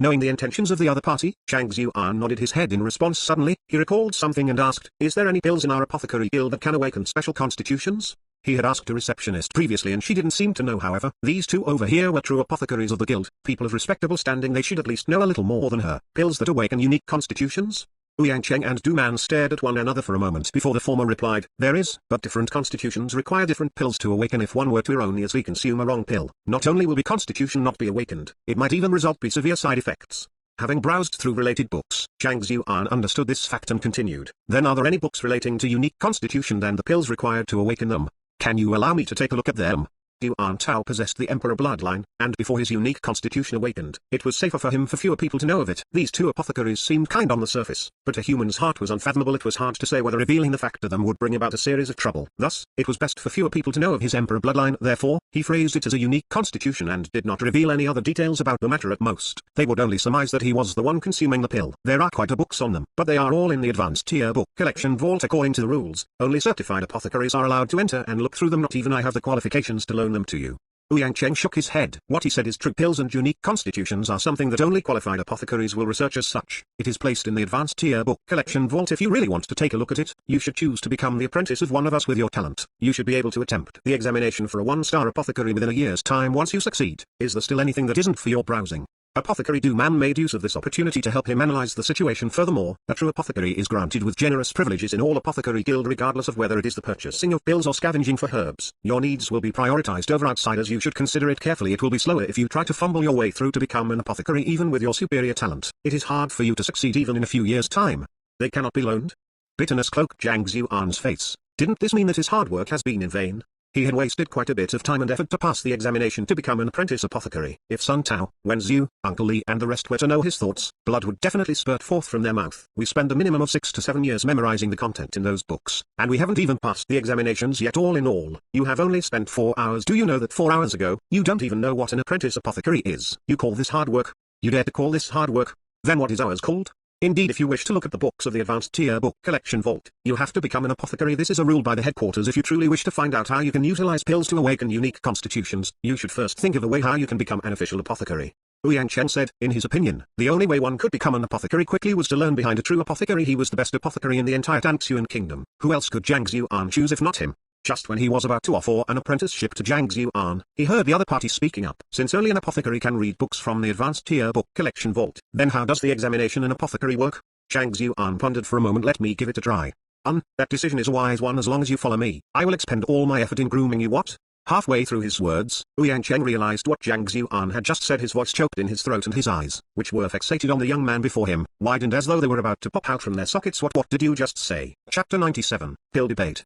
Knowing the intentions of the other party, Zhang Xuan nodded his head in response. Suddenly, he recalled something and asked, "Is there any pills in our apothecary guild that can awaken special constitutions?" He had asked a receptionist previously and she didn't seem to know. However, these two over here were true apothecaries of the guild, people of respectable standing. They should at least know a little more than her. Pills that awaken unique constitutions? Ouyang Cheng and Du Man stared at one another for a moment before the former replied, "There is, but different constitutions require different pills to awaken. If one were to erroneously consume a wrong pill, not only will the constitution not be awakened, it might even result in severe side effects." Having browsed through related books, Zhang Xuan understood this fact and continued, "Then are there any books relating to unique constitution than the pills required to awaken them? Can you allow me to take a look at them?" Yuan Tao possessed the emperor bloodline, and before his unique constitution awakened, it was safer for him for fewer people to know of it. These two apothecaries seemed kind on the surface, but a human's heart was unfathomable. It was hard to say whether revealing the fact to them would bring about a series of trouble. Thus, it was best for fewer people to know of his emperor bloodline. Therefore, he phrased it as a unique constitution and did not reveal any other details about the matter. At most, they would only surmise that he was the one consuming the pill. There are quite a books on them, but they are all in the advanced tier book collection vault. According to the rules, only certified apothecaries are allowed to enter and look through them. Not even I have the qualifications to loan them to you. Ouyang Cheng shook his head. What he said is true. Pills and unique constitutions are something that only qualified apothecaries will research. As such, it is placed in the advanced tier book collection vault. If you really want to take a look at it, you should choose to become the apprentice of one of us with your talent. You should be able to attempt the examination for a 1-star apothecary within a year's time. Once you succeed, is there still anything that isn't for your browsing? Apothecary Du Man made use of this opportunity to help him analyze the situation. Furthermore, a true apothecary is granted with generous privileges in all apothecary guild regardless of whether it is the purchasing of pills or scavenging for herbs. Your needs will be prioritized over outsiders. You should consider it carefully. It will be slower if you try to fumble your way through to become an apothecary. Even with your superior talent, it is hard for you to succeed even in a few years' time. They cannot be loaned. Bitterness cloaked Zhang Xuan's face. Didn't this mean that his hard work has been in vain? He had wasted quite a bit of time and effort to pass the examination to become an apprentice apothecary. If Sun Tao, Wen Zhu, Uncle Li and the rest were to know his thoughts, blood would definitely spurt forth from their mouth. We spend a minimum of 6 to 7 years memorizing the content in those books, and we haven't even passed the examinations yet. All in all, you have only spent 4 hours. Do you know that 4 hours ago, you don't even know what an apprentice apothecary is? You call this hard work? You dare to call this hard work? Then what is ours called? Indeed, if you wish to look at the books of the advanced tier book collection vault, you have to become an apothecary. This is a rule by the headquarters. If you truly wish to find out how you can utilize pills to awaken unique constitutions, you should first think of a way how you can become an official apothecary. Ouyang Chen said, in his opinion, the only way one could become an apothecary quickly was to learn behind a true apothecary. He was the best apothecary in the entire Tanxuan kingdom. Who else could Zhang Xuan choose if not him? Just when he was about to offer an apprenticeship to Zhang Xuan, he heard the other party speaking up. Since only an apothecary can read books from the advanced tier book collection vault, then how does the examination in apothecary work? Zhang Xuan pondered for a moment. Let me give it a try. That decision is a wise one. As long as you follow me, I will expend all my effort in grooming you. What? Halfway through his words, Ouyang Cheng realized what Zhang Xuan had just said. His voice choked in his throat and his eyes, which were fixated on the young man before him, widened as though they were about to pop out from their sockets. What did you just say? Chapter 97, Pill Debate.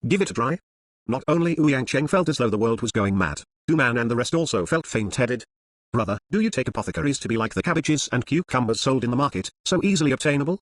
Give it a try? Not only Ouyang Cheng felt as though the world was going mad, Du Man and the rest also felt faint-headed. Brother, do you take apothecaries to be like the cabbages and cucumbers sold in the market, so easily obtainable?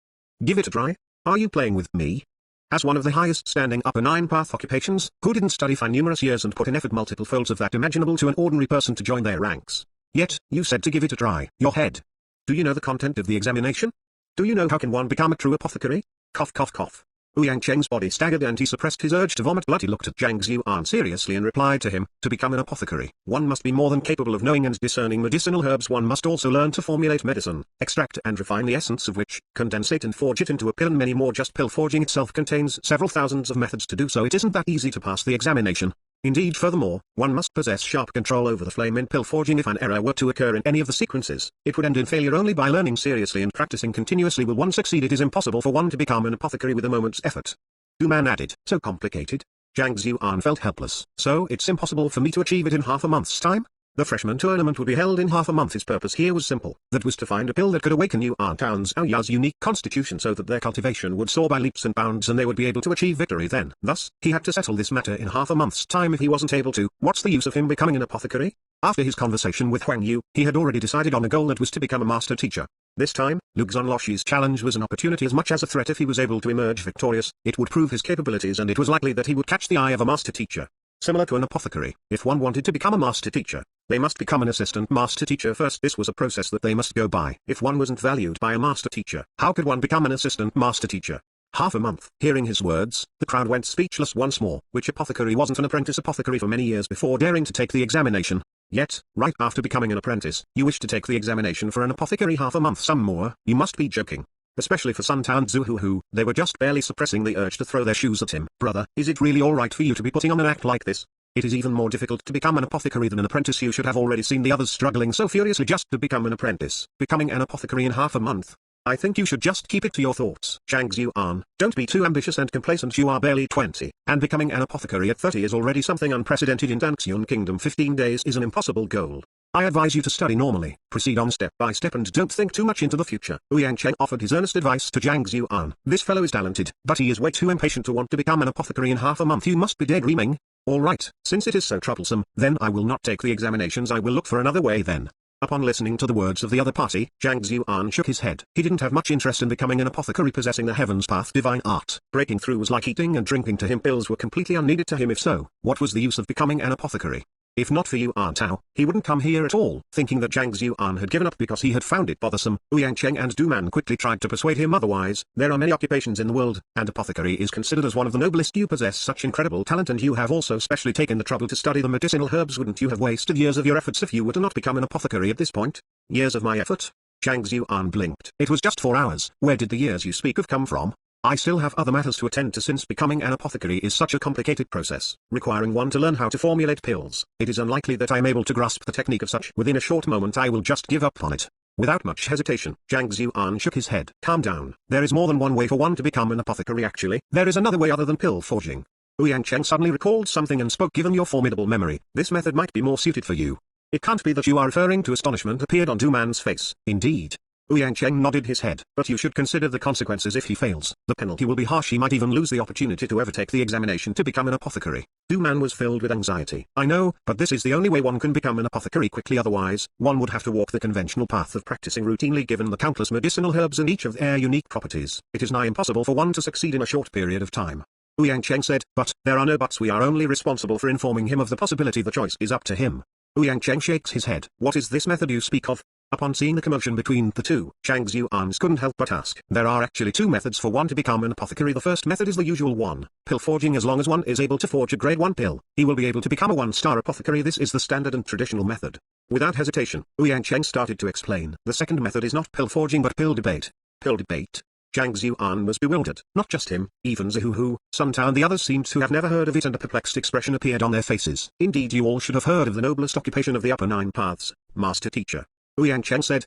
Give it a try? Are you playing with me? As one of the highest standing upper 9-path occupations, who didn't study for numerous years and put in effort multiple folds of that imaginable to an ordinary person to join their ranks? Yet, you said to give it a try. Your head. Do you know the content of the examination? Do you know how can one become a true apothecary? Cough cough cough. Ouyang Cheng's body staggered and he suppressed his urge to vomit. But he looked at Zhang Xuan seriously and replied to him, to become an apothecary, one must be more than capable of knowing and discerning medicinal herbs. One must also learn to formulate medicine, extract and refine the essence of which, condense and forge it into a pill, and many more. Just pill forging itself contains several thousands of methods to do so. It isn't that easy to pass the examination. Indeed, furthermore, one must possess sharp control over the flame in pill forging. If an error were to occur in any of the sequences, it would end in failure. Only by learning seriously and practicing continuously will one succeed. It is impossible for one to become an apothecary with a moment's effort. Du Man added, so complicated? Zhang Xuan felt helpless. So it's impossible for me to achieve it in half a month's time? The freshman tournament would be held in half a month. His purpose here was simple. That was to find a pill that could awaken Yuan Town's Aoya's unique constitution so that their cultivation would soar by leaps and bounds and they would be able to achieve victory then. Thus, he had to settle this matter in half a month's time. If he wasn't able to, what's the use of him becoming an apothecary? After his conversation with Huang Yu, he had already decided on a goal that was to become a master teacher. This time, Lu Xunloshi's challenge was an opportunity as much as a threat. If he was able to emerge victorious, it would prove his capabilities and it was likely that he would catch the eye of a master teacher. Similar to an apothecary, if one wanted to become a master teacher, they must become an assistant master teacher first. This was a process that they must go by. If one wasn't valued by a master teacher, how could one become an assistant master teacher? Half a month. Hearing his words, the crowd went speechless once more. Which apothecary wasn't an apprentice apothecary for many years before daring to take the examination? Yet, right after becoming an apprentice, you wish to take the examination for an apothecary half a month some more? You must be joking. Especially for Sun Tao and Zhu Hu, they were just barely suppressing the urge to throw their shoes at him. Brother, is it really alright for you to be putting on an act like this? It is even more difficult to become an apothecary than an apprentice. You should have already seen the others struggling so furiously just to become an apprentice. Becoming an apothecary in half a month? I think you should just keep it to your thoughts. Zhang Xuan, don't be too ambitious and complacent. You are barely 20, and becoming an apothecary at 30 is already something unprecedented in Danxian Kingdom. 15 days is an impossible goal. I advise you to study normally, proceed on step by step and don't think too much into the future. Ouyang Cheng offered his earnest advice to Zhang Xuan. This fellow is talented, but he is way too impatient to want to become an apothecary in half a month. You must be daydreaming. Alright, since it is so troublesome, then I will not take the examinations. I will look for another way then. Upon listening to the words of the other party, Zhang Xuan shook his head. He didn't have much interest in becoming an apothecary possessing the Heaven's Path divine art. Breaking through was like eating and drinking to him. Pills were completely unneeded to him. If so, what was the use of becoming an apothecary? If not for Yuan Tao, he wouldn't come here at all. Thinking that Zhang Xuan had given up because he had found it bothersome, Ouyang Cheng and Du Man quickly tried to persuade him otherwise. There are many occupations in the world, and apothecary is considered as one of the noblest. You possess such incredible talent and you have also specially taken the trouble to study the medicinal herbs. Wouldn't you have wasted years of your efforts if you were to not become an apothecary at this point? Years of my effort? Zhang Xuan blinked. It was just 4 hours. Where did the years you speak of come from? I still have other matters to attend to. Since becoming an apothecary is such a complicated process, requiring one to learn how to formulate pills, it is unlikely that I am able to grasp the technique of such. Within a short moment I will just give up on it. Without much hesitation, Zhang Xuan shook his head. Calm down. There is more than one way for one to become an apothecary. Actually, there is another way other than pill forging. Ouyang Cheng suddenly recalled something and spoke. Given your formidable memory, this method might be more suited for you. It can't be that you are referring to. Astonishment appeared on Du Man's face. Indeed. Ouyang Cheng nodded his head. But you should consider the consequences if he fails. The penalty will be harsh. He might even lose the opportunity to ever take the examination to become an apothecary. Du Man was filled with anxiety. I know, but this is the only way one can become an apothecary quickly. Otherwise, one would have to walk the conventional path of practicing routinely. Given the countless medicinal herbs and each of their unique properties, it is nigh impossible for one to succeed in a short period of time. Ouyang Cheng said, but there are no buts. We are only responsible for informing him of the possibility. The choice is up to him. Ouyang Cheng shakes his head. What is this method you speak of? Upon seeing the commotion between the two, Zhang Xuan couldn't help but ask. There are actually 2 methods for one to become an apothecary. The first method is the usual one, pill forging. As long as one is able to forge a grade 1 pill, he will be able to become a 1-star apothecary. This is the standard and traditional method. Without hesitation, Ouyang Cheng started to explain. The second method is not pill forging but pill debate. Pill debate? Zhang Xuan was bewildered. Not just him, even Zhu Hu, Sun Tao and the others seemed to have never heard of it, and a perplexed expression appeared on their faces. Indeed, you all should have heard of the noblest occupation of the upper 9 paths, master teacher. Ouyang Cheng said.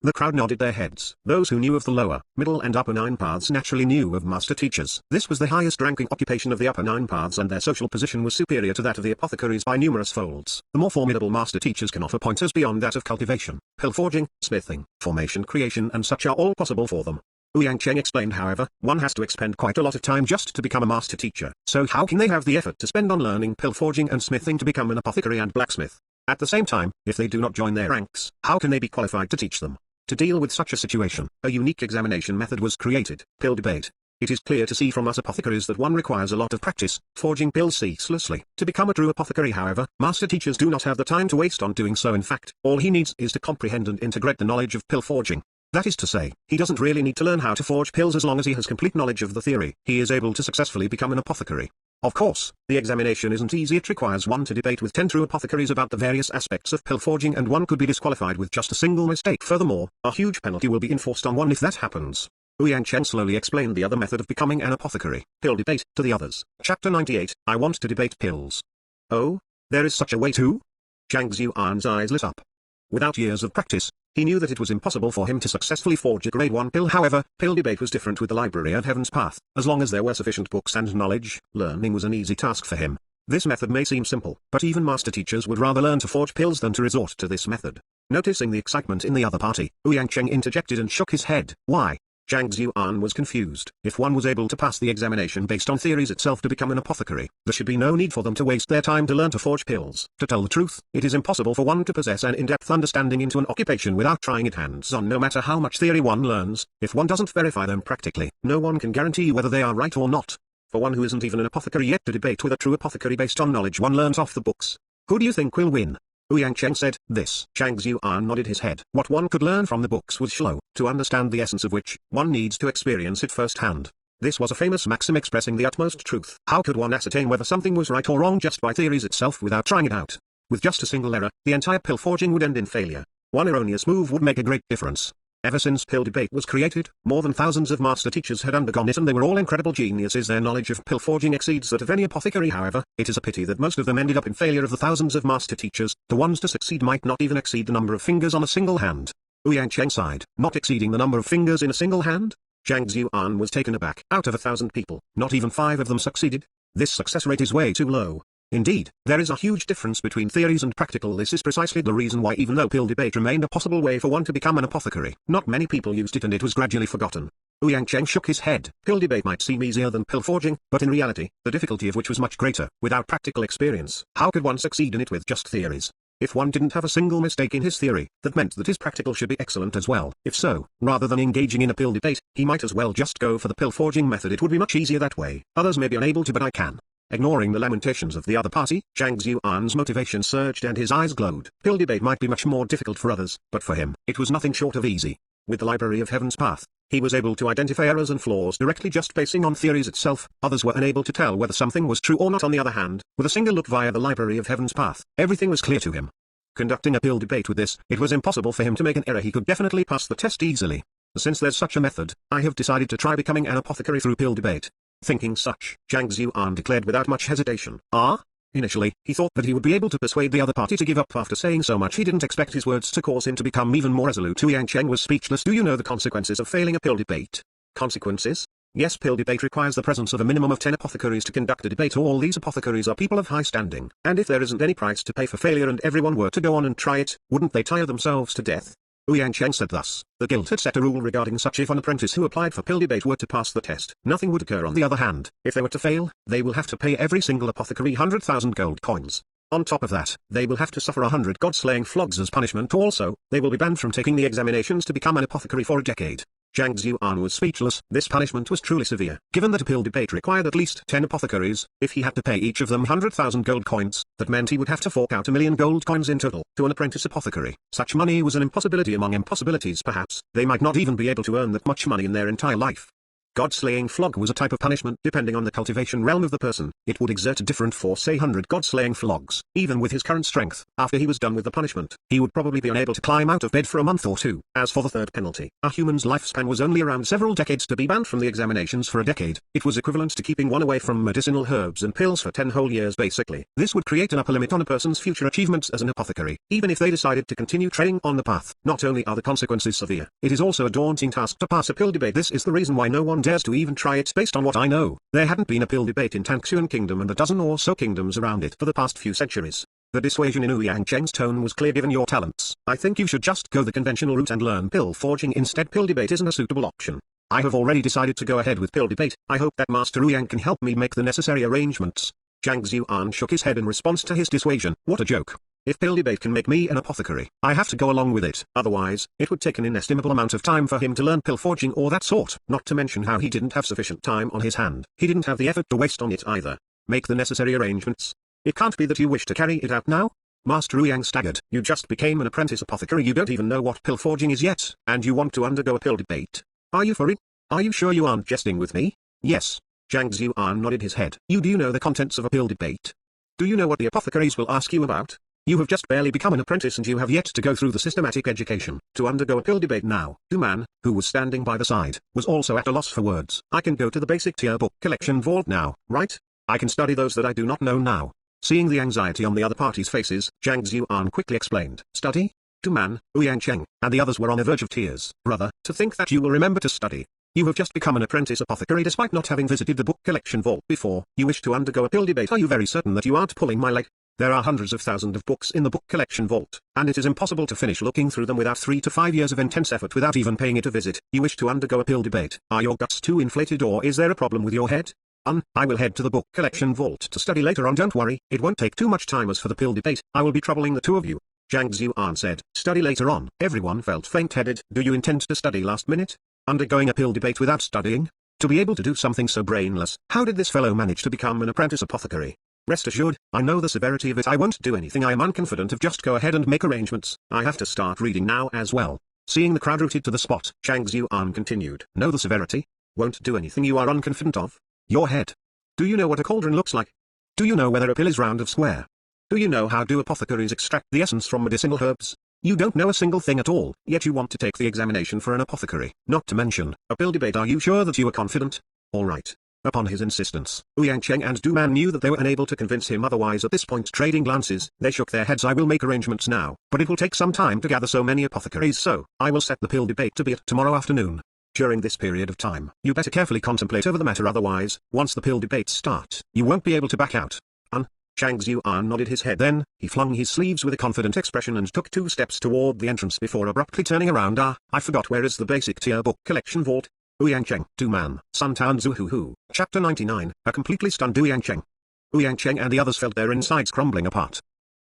The crowd nodded their heads. Those who knew of the lower, middle and upper 9 paths naturally knew of master teachers. This was the highest ranking occupation of the upper 9 paths, and their social position was superior to that of the apothecaries by numerous folds. The more formidable master teachers can offer pointers beyond that of cultivation, pill forging, smithing, formation creation and such are all possible for them. Ouyang Cheng explained. However, one has to expend quite a lot of time just to become a master teacher. So how can they have the effort to spend on learning pill forging and smithing to become an apothecary and blacksmith? At the same time, if they do not join their ranks, how can they be qualified to teach them? To deal with such a situation, a unique examination method was created, pill debate. It is clear to see from us apothecaries that one requires a lot of practice, forging pills ceaselessly. To become a true apothecary, however, master teachers do not have the time to waste on doing so. In fact, all he needs is to comprehend and integrate the knowledge of pill forging. That is to say, he doesn't really need to learn how to forge pills. As long as he has complete knowledge of the theory, he is able to successfully become an apothecary. Of course, the examination isn't easy. It requires one to debate with 10 true apothecaries about the various aspects of pill forging, and one could be disqualified with just a single mistake. Furthermore, a huge penalty will be enforced on one if that happens. Ouyang Chen slowly explained the other method of becoming an apothecary, pill debate, to the others. Chapter 98, I want to debate pills. Oh? There is such a way too? Zhang Xuan's eyes lit up. Without years of practice, he knew that it was impossible for him to successfully forge a grade 1 pill. However, pill debate was different with the library at Heaven's Path. As long as there were sufficient books and knowledge, learning was an easy task for him. This method may seem simple, but even master teachers would rather learn to forge pills than to resort to this method. Noticing the excitement in the other party, Ouyang Cheng interjected and shook his head. Why? Zhang Zuan was confused. If one was able to pass the examination based on theories itself to become an apothecary, there should be no need for them to waste their time to learn to forge pills. To tell the truth, it is impossible for one to possess an in-depth understanding into an occupation without trying it hands-on. No matter how much theory one learns, if one doesn't verify them practically, no one can guarantee whether they are right or not. For one who isn't even an apothecary yet to debate with a true apothecary based on knowledge one learns off the books. Who do you think will win? Ouyang Cheng said this. Zhang Zuan nodded his head. What one could learn from the books was slow, to understand the essence of which, one needs to experience it firsthand. This was a famous maxim expressing the utmost truth. How could one ascertain whether something was right or wrong just by theories itself without trying it out? With just a single error, the entire pill forging would end in failure. One erroneous move would make a great difference. Ever since pill debate was created, more than thousands of master teachers had undergone it and they were all incredible geniuses. Their knowledge of pill forging exceeds that of any apothecary. However, it is a pity that most of them ended up in failure. Of the thousands of master teachers, the ones to succeed might not even exceed the number of fingers on a single hand. Ouyang Cheng sighed. Not exceeding the number of fingers in a single hand? Zhang Zuan was taken aback. Out of 1,000 people, not even 5 of them succeeded? This success rate is way too low. Indeed, there is a huge difference between theories and practical. This is precisely the reason why even though pill debate remained a possible way for one to become an apothecary, not many people used it and it was gradually forgotten. Ouyang Cheng shook his head. Pill debate might seem easier than pill forging, but in reality, the difficulty of which was much greater. Without practical experience, how could one succeed in it with just theories? If one didn't have a single mistake in his theory, that meant that his practical should be excellent as well. If so, rather than engaging in a pill debate, he might as well just go for the pill forging method. It would be much easier that way. Others may be unable to, but I can. Ignoring the lamentations of the other party, Zhang Zuan's motivation surged and his eyes glowed. Pill debate might be much more difficult for others, but for him, it was nothing short of easy. With the Library of Heaven's Path, he was able to identify errors and flaws directly just basing on theories itself. Others were unable to tell whether something was true or not. On the other hand, with a single look via the Library of Heaven's Path, everything was clear to him. Conducting a pill debate with this, it was impossible for him to make an error. He could definitely pass the test easily. Since there's such a method, I have decided to try becoming an apothecary through pill debate. Thinking such, Zhang Zuan declared without much hesitation. Ah? Initially, he thought that he would be able to persuade the other party to give up. After saying so much, he didn't expect his words to cause him to become even more resolute. Ouyang Cheng was speechless. Do you know the consequences of failing a pill debate? Consequences? Yes, pill debate requires the presence of a minimum of 10 apothecaries to conduct a debate. All these apothecaries are people of high standing. And if there isn't any price to pay for failure and everyone were to go on and try it, wouldn't they tire themselves to death? Ouyang Cheng said thus. The guild had set a rule regarding such. If an apprentice who applied for pill debate were to pass the test, nothing would occur. On the other hand, if they were to fail, they will have to pay every single apothecary 100,000 gold coins. On top of that, they will have to suffer 100 god-slaying flogs as punishment. Also, they will be banned from taking the examinations to become an apothecary for a decade. Zhang Zuan was speechless. This punishment was truly severe. Given that a pill debate required at least 10 apothecaries, if he had to pay each of them 100,000 gold coins, that meant he would have to fork out 1,000,000 gold coins in total to an apprentice apothecary. Such money was an impossibility among impossibilities. Perhaps they might not even be able to earn that much money in their entire life. God-slaying flog was a type of punishment. Depending on the cultivation realm of the person, it would exert a different force. Say 100 God-slaying flogs. Even with his current strength, after he was done with the punishment, he would probably be unable to climb out of bed for a month or two. As for the third penalty, a human's lifespan was only around several decades. To be banned from the examinations for a decade, it was equivalent to keeping one away from medicinal herbs and pills for 10 whole years basically. This would create an upper limit on a person's future achievements as an apothecary, even if they decided to continue treading on the path. Not only are the consequences severe, it is also a daunting task to pass a pill debate. This is the reason why no one dares to even try it. Based on what I know, there hadn't been a pill debate in Tangxuan Kingdom and a dozen or so kingdoms around it for the past few centuries. The dissuasion in Ouyang Cheng's tone was clear. Given your talents, I think you should just go the conventional route and learn pill forging instead. Pill debate isn't a suitable option. I have already decided to go ahead with pill debate. I hope that Master Ouyang can help me make the necessary arrangements. Zhang Zuan shook his head in response to his dissuasion. What a joke. If pill debate can make me an apothecary, I have to go along with it. Otherwise, it would take an inestimable amount of time for him to learn pill forging or that sort. Not to mention how he didn't have sufficient time on his hand. He didn't have the effort to waste on it either. Make the necessary arrangements. It can't be that you wish to carry it out now? Master Ouyang staggered. You just became an apprentice apothecary. You don't even know what pill forging is yet, and you want to undergo a pill debate. Are you for it? Are you sure you aren't jesting with me? Yes. Zhang Zuan nodded his head. Do you know the contents of a pill debate? Do you know what the apothecaries will ask you about? You have just barely become an apprentice and you have yet to go through the systematic education to undergo a pill debate now. Du Man, who was standing by the side, was also at a loss for words. I can go to the basic tier book collection vault now, right? I can study those that I do not know now. Seeing the anxiety on the other party's faces, Zhang Zuan quickly explained. Study? Du Man, Ouyang Cheng, and the others were on the verge of tears. Brother, to think that you will remember to study. You have just become an apprentice apothecary despite not having visited the book collection vault before. You wish to undergo a pill debate. Are you very certain that you aren't pulling my leg? There are hundreds of thousands of books in the book collection vault, and it is impossible to finish looking through them without 3 to 5 years of intense effort without even paying it a visit. You wish to undergo a pill debate. Are your guts too inflated, or is there a problem with your head? I will head to the book collection vault to study later on. Don't worry, it won't take too much time. As for the pill debate, I will be troubling the two of you. Zhang Xuan said. Study later on. Everyone felt faint-headed. Do you intend to study last minute? Undergoing a pill debate without studying? To be able to do something so brainless, how did this fellow manage to become an apprentice apothecary? Rest assured, I know the severity of it. I won't do anything. I am unconfident of just go ahead and make arrangements. I have to start reading now as well. Seeing the crowd rooted to the spot, Zhang Xuan continued. Know the severity? Won't do anything you are unconfident of? Your head. Do you know what a cauldron looks like? Do you know whether a pill is round or square? Do you know how do apothecaries extract the essence from medicinal herbs? You don't know a single thing at all, yet you want to take the examination for an apothecary. Not to mention, a pill debate. Are you sure that you are confident? All right. Upon his insistence, Ouyang Cheng and Du Man knew that they were unable to convince him otherwise. At this point, trading glances, they shook their heads. I will make arrangements now, but it will take some time to gather so many apothecaries, so I will set the pill debate to be at tomorrow afternoon. During this period of time, you better carefully contemplate over the matter, otherwise, once the pill debates start, you won't be able to back out. Zhang Xuan nodded his head. Then, he flung his sleeves with a confident expression and took 2 steps toward the entrance before abruptly turning around. I forgot, where is the basic tier book collection vault? Ouyang Cheng, Du Man, Sun Town Zuhuhu. Chapter 99, a completely stunned Ouyang Cheng. Ouyang Cheng and the others felt their insides crumbling apart.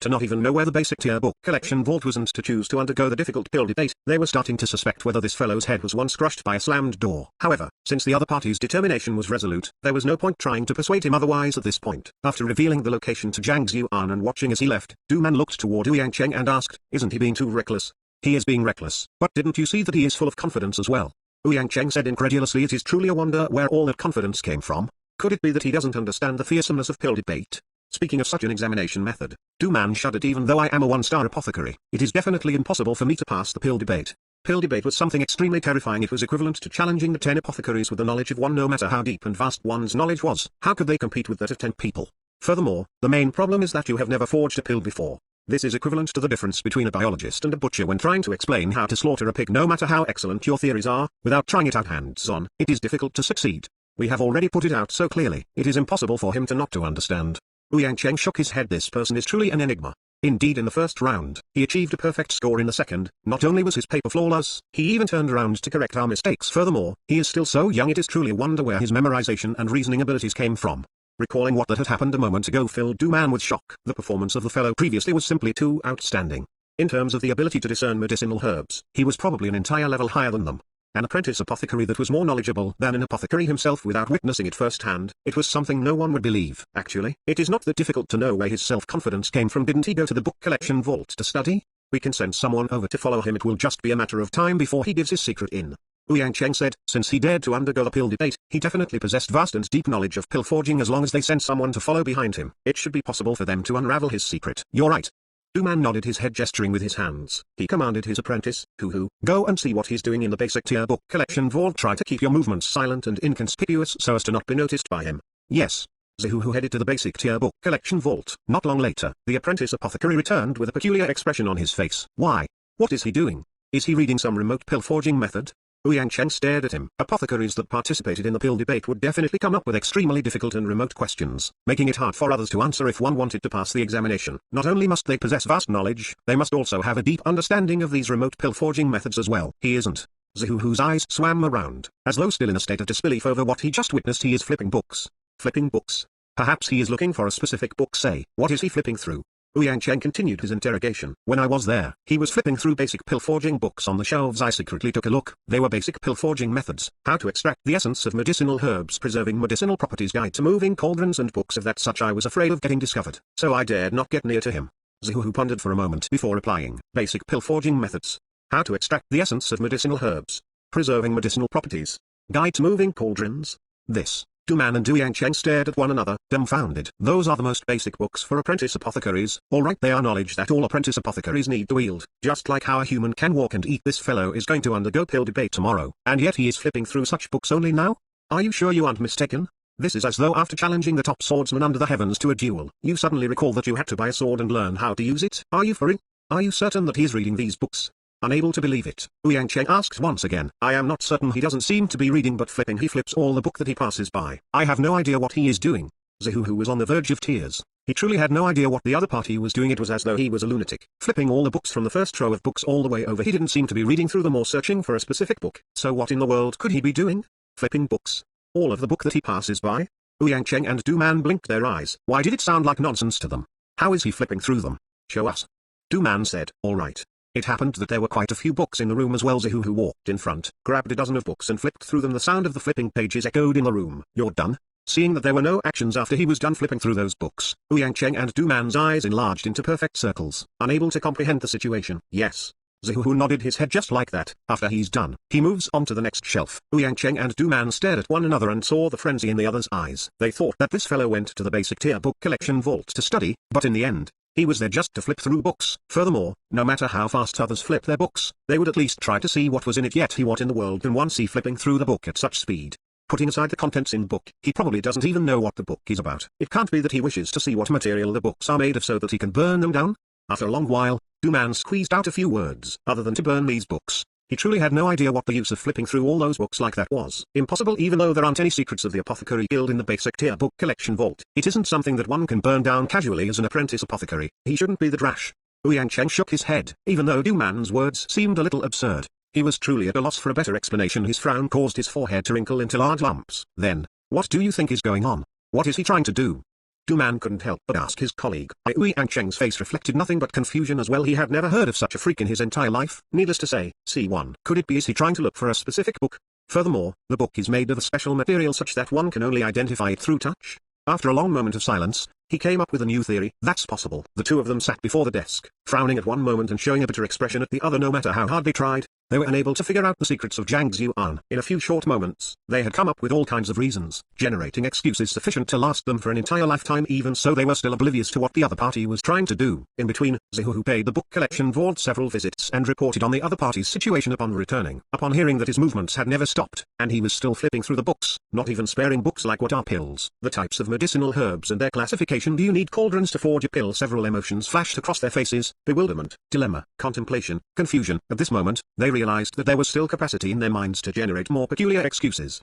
To not even know where the basic tier book collection vault was and to choose to undergo the difficult pill debate, they were starting to suspect whether this fellow's head was once crushed by a slammed door. However, since the other party's determination was resolute, there was no point trying to persuade him otherwise at this point. After revealing the location to Zhang Xuan and watching as he left, Du Man looked toward Ouyang Cheng and asked, isn't he being too reckless? He is being reckless, but didn't you see that he is full of confidence as well? Ouyang Cheng said incredulously. It is truly a wonder where all that confidence came from. Could it be that he doesn't understand the fearsomeness of pill debate? Speaking of such an examination method, Du Man shuddered. Even though I am a 1-star apothecary, it is definitely impossible for me to pass the pill debate. Pill debate was something extremely terrifying. It was equivalent to challenging the 10 apothecaries with the knowledge of one, no matter how deep and vast one's knowledge was. How could they compete with that of 10 people? Furthermore, the main problem is that you have never forged a pill before. This is equivalent to the difference between a biologist and a butcher when trying to explain how to slaughter a pig. No matter how excellent your theories are, without trying it out hands-on, it is difficult to succeed. We have already put it out so clearly, it is impossible for him to not to understand. Ouyang Cheng shook his head. This person is truly an enigma. Indeed, in the first round, he achieved a perfect score. In the second, not only was his paper flawless, he even turned around to correct our mistakes. Furthermore, he is still so young. It is truly a wonder where his memorization and reasoning abilities came from. Recalling what that had happened a moment ago filled Du Man with shock. The performance of the fellow previously was simply too outstanding. In terms of the ability to discern medicinal herbs, he was probably an entire level higher than them. An apprentice apothecary that was more knowledgeable than an apothecary himself without witnessing it firsthand. It was something no one would believe. Actually, it is not that difficult to know where his self-confidence came from. Didn't he go to the book collection vault to study? We can send someone over to follow him. It will just be a matter of time before he gives his secret in. Ouyang Cheng said, since he dared to undergo the pill debate, he definitely possessed vast and deep knowledge of pill forging. As long as they send someone to follow behind him, it should be possible for them to unravel his secret. You're right. Du Man nodded his head, gesturing with his hands. He commanded his apprentice, Huhu, go and see what he's doing in the basic tier book collection vault. Try to keep your movements silent and inconspicuous so as to not be noticed by him. Yes. Zuhuhu headed to the basic tier book collection vault. Not long later, the apprentice apothecary returned with a peculiar expression on his face. Why? What is he doing? Is he reading some remote pill forging method? Ouyang Cheng stared at him. Apothecaries that participated in the pill debate would definitely come up with extremely difficult and remote questions, making it hard for others to answer if one wanted to pass the examination. Not only must they possess vast knowledge, they must also have a deep understanding of these remote pill forging methods as well. He isn't. Zuhuhu's eyes swam around, as though still in a state of disbelief over what he just witnessed. He is flipping books. Flipping books? Perhaps he is looking for a specific book. Say, what is he flipping through? Ouyang Cheng continued his interrogation. When I was there, he was flipping through basic pill forging books on the shelves. I secretly took a look. They were basic pill forging methods, how to extract the essence of medicinal herbs, preserving medicinal properties, guide to moving cauldrons and books of that such. I was afraid of getting discovered, so I dared not get near to him. Zuhuhu pondered for a moment before replying. Basic pill forging methods. How to extract the essence of medicinal herbs, preserving medicinal properties, guide to moving cauldrons. This. Du Man and Ouyang Cheng stared at one another, dumbfounded. Those are the most basic books for apprentice apothecaries. Alright, they are knowledge that all apprentice apothecaries need to wield, just like how a human can walk and eat. This fellow is going to undergo pill debate tomorrow, and yet he is flipping through such books only now? Are you sure you aren't mistaken? This is as though after challenging the top swordsman under the heavens to a duel, you suddenly recall that you had to buy a sword and learn how to use it. Are you for real? Are you certain that he is reading these books? Unable to believe it, Ouyang Cheng asked once again. I am not certain. He doesn't seem to be reading but flipping. He flips all the book that he passes by. I have no idea what he is doing. Zuhuhu was on the verge of tears. He truly had no idea what the other party was doing. It was as though he was a lunatic, flipping all the books from the first row of books all the way over. He didn't seem to be reading through them or searching for a specific book. So what in the world could he be doing? Flipping books. All of the book that he passes by? Ouyang Cheng and Du Man blinked their eyes. Why did it sound like nonsense to them? How is he flipping through them? Show us. Du Man said, all right. It happened that there were quite a few books in the room as well. Zihu, who walked in front, grabbed a dozen of books and flipped through them. The sound of the flipping pages echoed in the room. You're done? Seeing that there were no actions after he was done flipping through those books, Ouyang Cheng and Du Man's eyes enlarged into perfect circles, unable to comprehend the situation. Yes. Zihu nodded his head just like that. After he's done, he moves on to the next shelf. Ouyang Cheng and Du Man stared at one another and saw the frenzy in the other's eyes. They thought that this fellow went to the basic tier book collection vault to study, but in the end, he was there just to flip through books. Furthermore, no matter how fast others flip their books, they would at least try to see what was in it. Yet what in the world can one see flipping through the book at such speed? Putting aside the contents in the book, he probably doesn't even know what the book is about. It can't be that he wishes to see what material the books are made of so that he can burn them down? After a long while, Du Man squeezed out a few words. Other than to burn these books, he truly had no idea what the use of flipping through all those books like that was. Impossible, even though there aren't any secrets of the Apothecary Guild in the basic tier book collection vault. It isn't something that one can burn down casually as an apprentice apothecary. He shouldn't be that rash. Ouyang Cheng shook his head. Even though Du Man's words seemed a little absurd, he was truly at a loss for a better explanation. His frown caused his forehead to wrinkle into large lumps. Then, what do you think is going on? What is he trying to do? Du Man couldn't help but ask his colleague. Ouyang Cheng's face reflected nothing but confusion as well. He had never heard of such a freak in his entire life. Needless to say, C1. Could it be is he trying to look for a specific book? Furthermore, the book is made of a special material such that one can only identify it through touch. After a long moment of silence, he came up with a new theory. That's possible. The two of them sat before the desk, frowning at one moment and showing a bitter expression at the other. No matter how hard they tried, they were unable to figure out the secrets of Zhang Xuan. In a few short moments, they had come up with all kinds of reasons, generating excuses sufficient to last them for an entire lifetime. Even so, they were still oblivious to what the other party was trying to do. In between, Zihu, who paid the book collection vault several visits and reported on the other party's situation upon returning. Upon hearing that his movements had never stopped, and he was still flipping through the books, not even sparing books like what are pills, the types of medicinal herbs and their classification. Do you need cauldrons to forge a pill? Several emotions flashed across their faces: bewilderment, dilemma, contemplation, confusion. At this moment, they realized that there was still capacity in their minds to generate more peculiar excuses.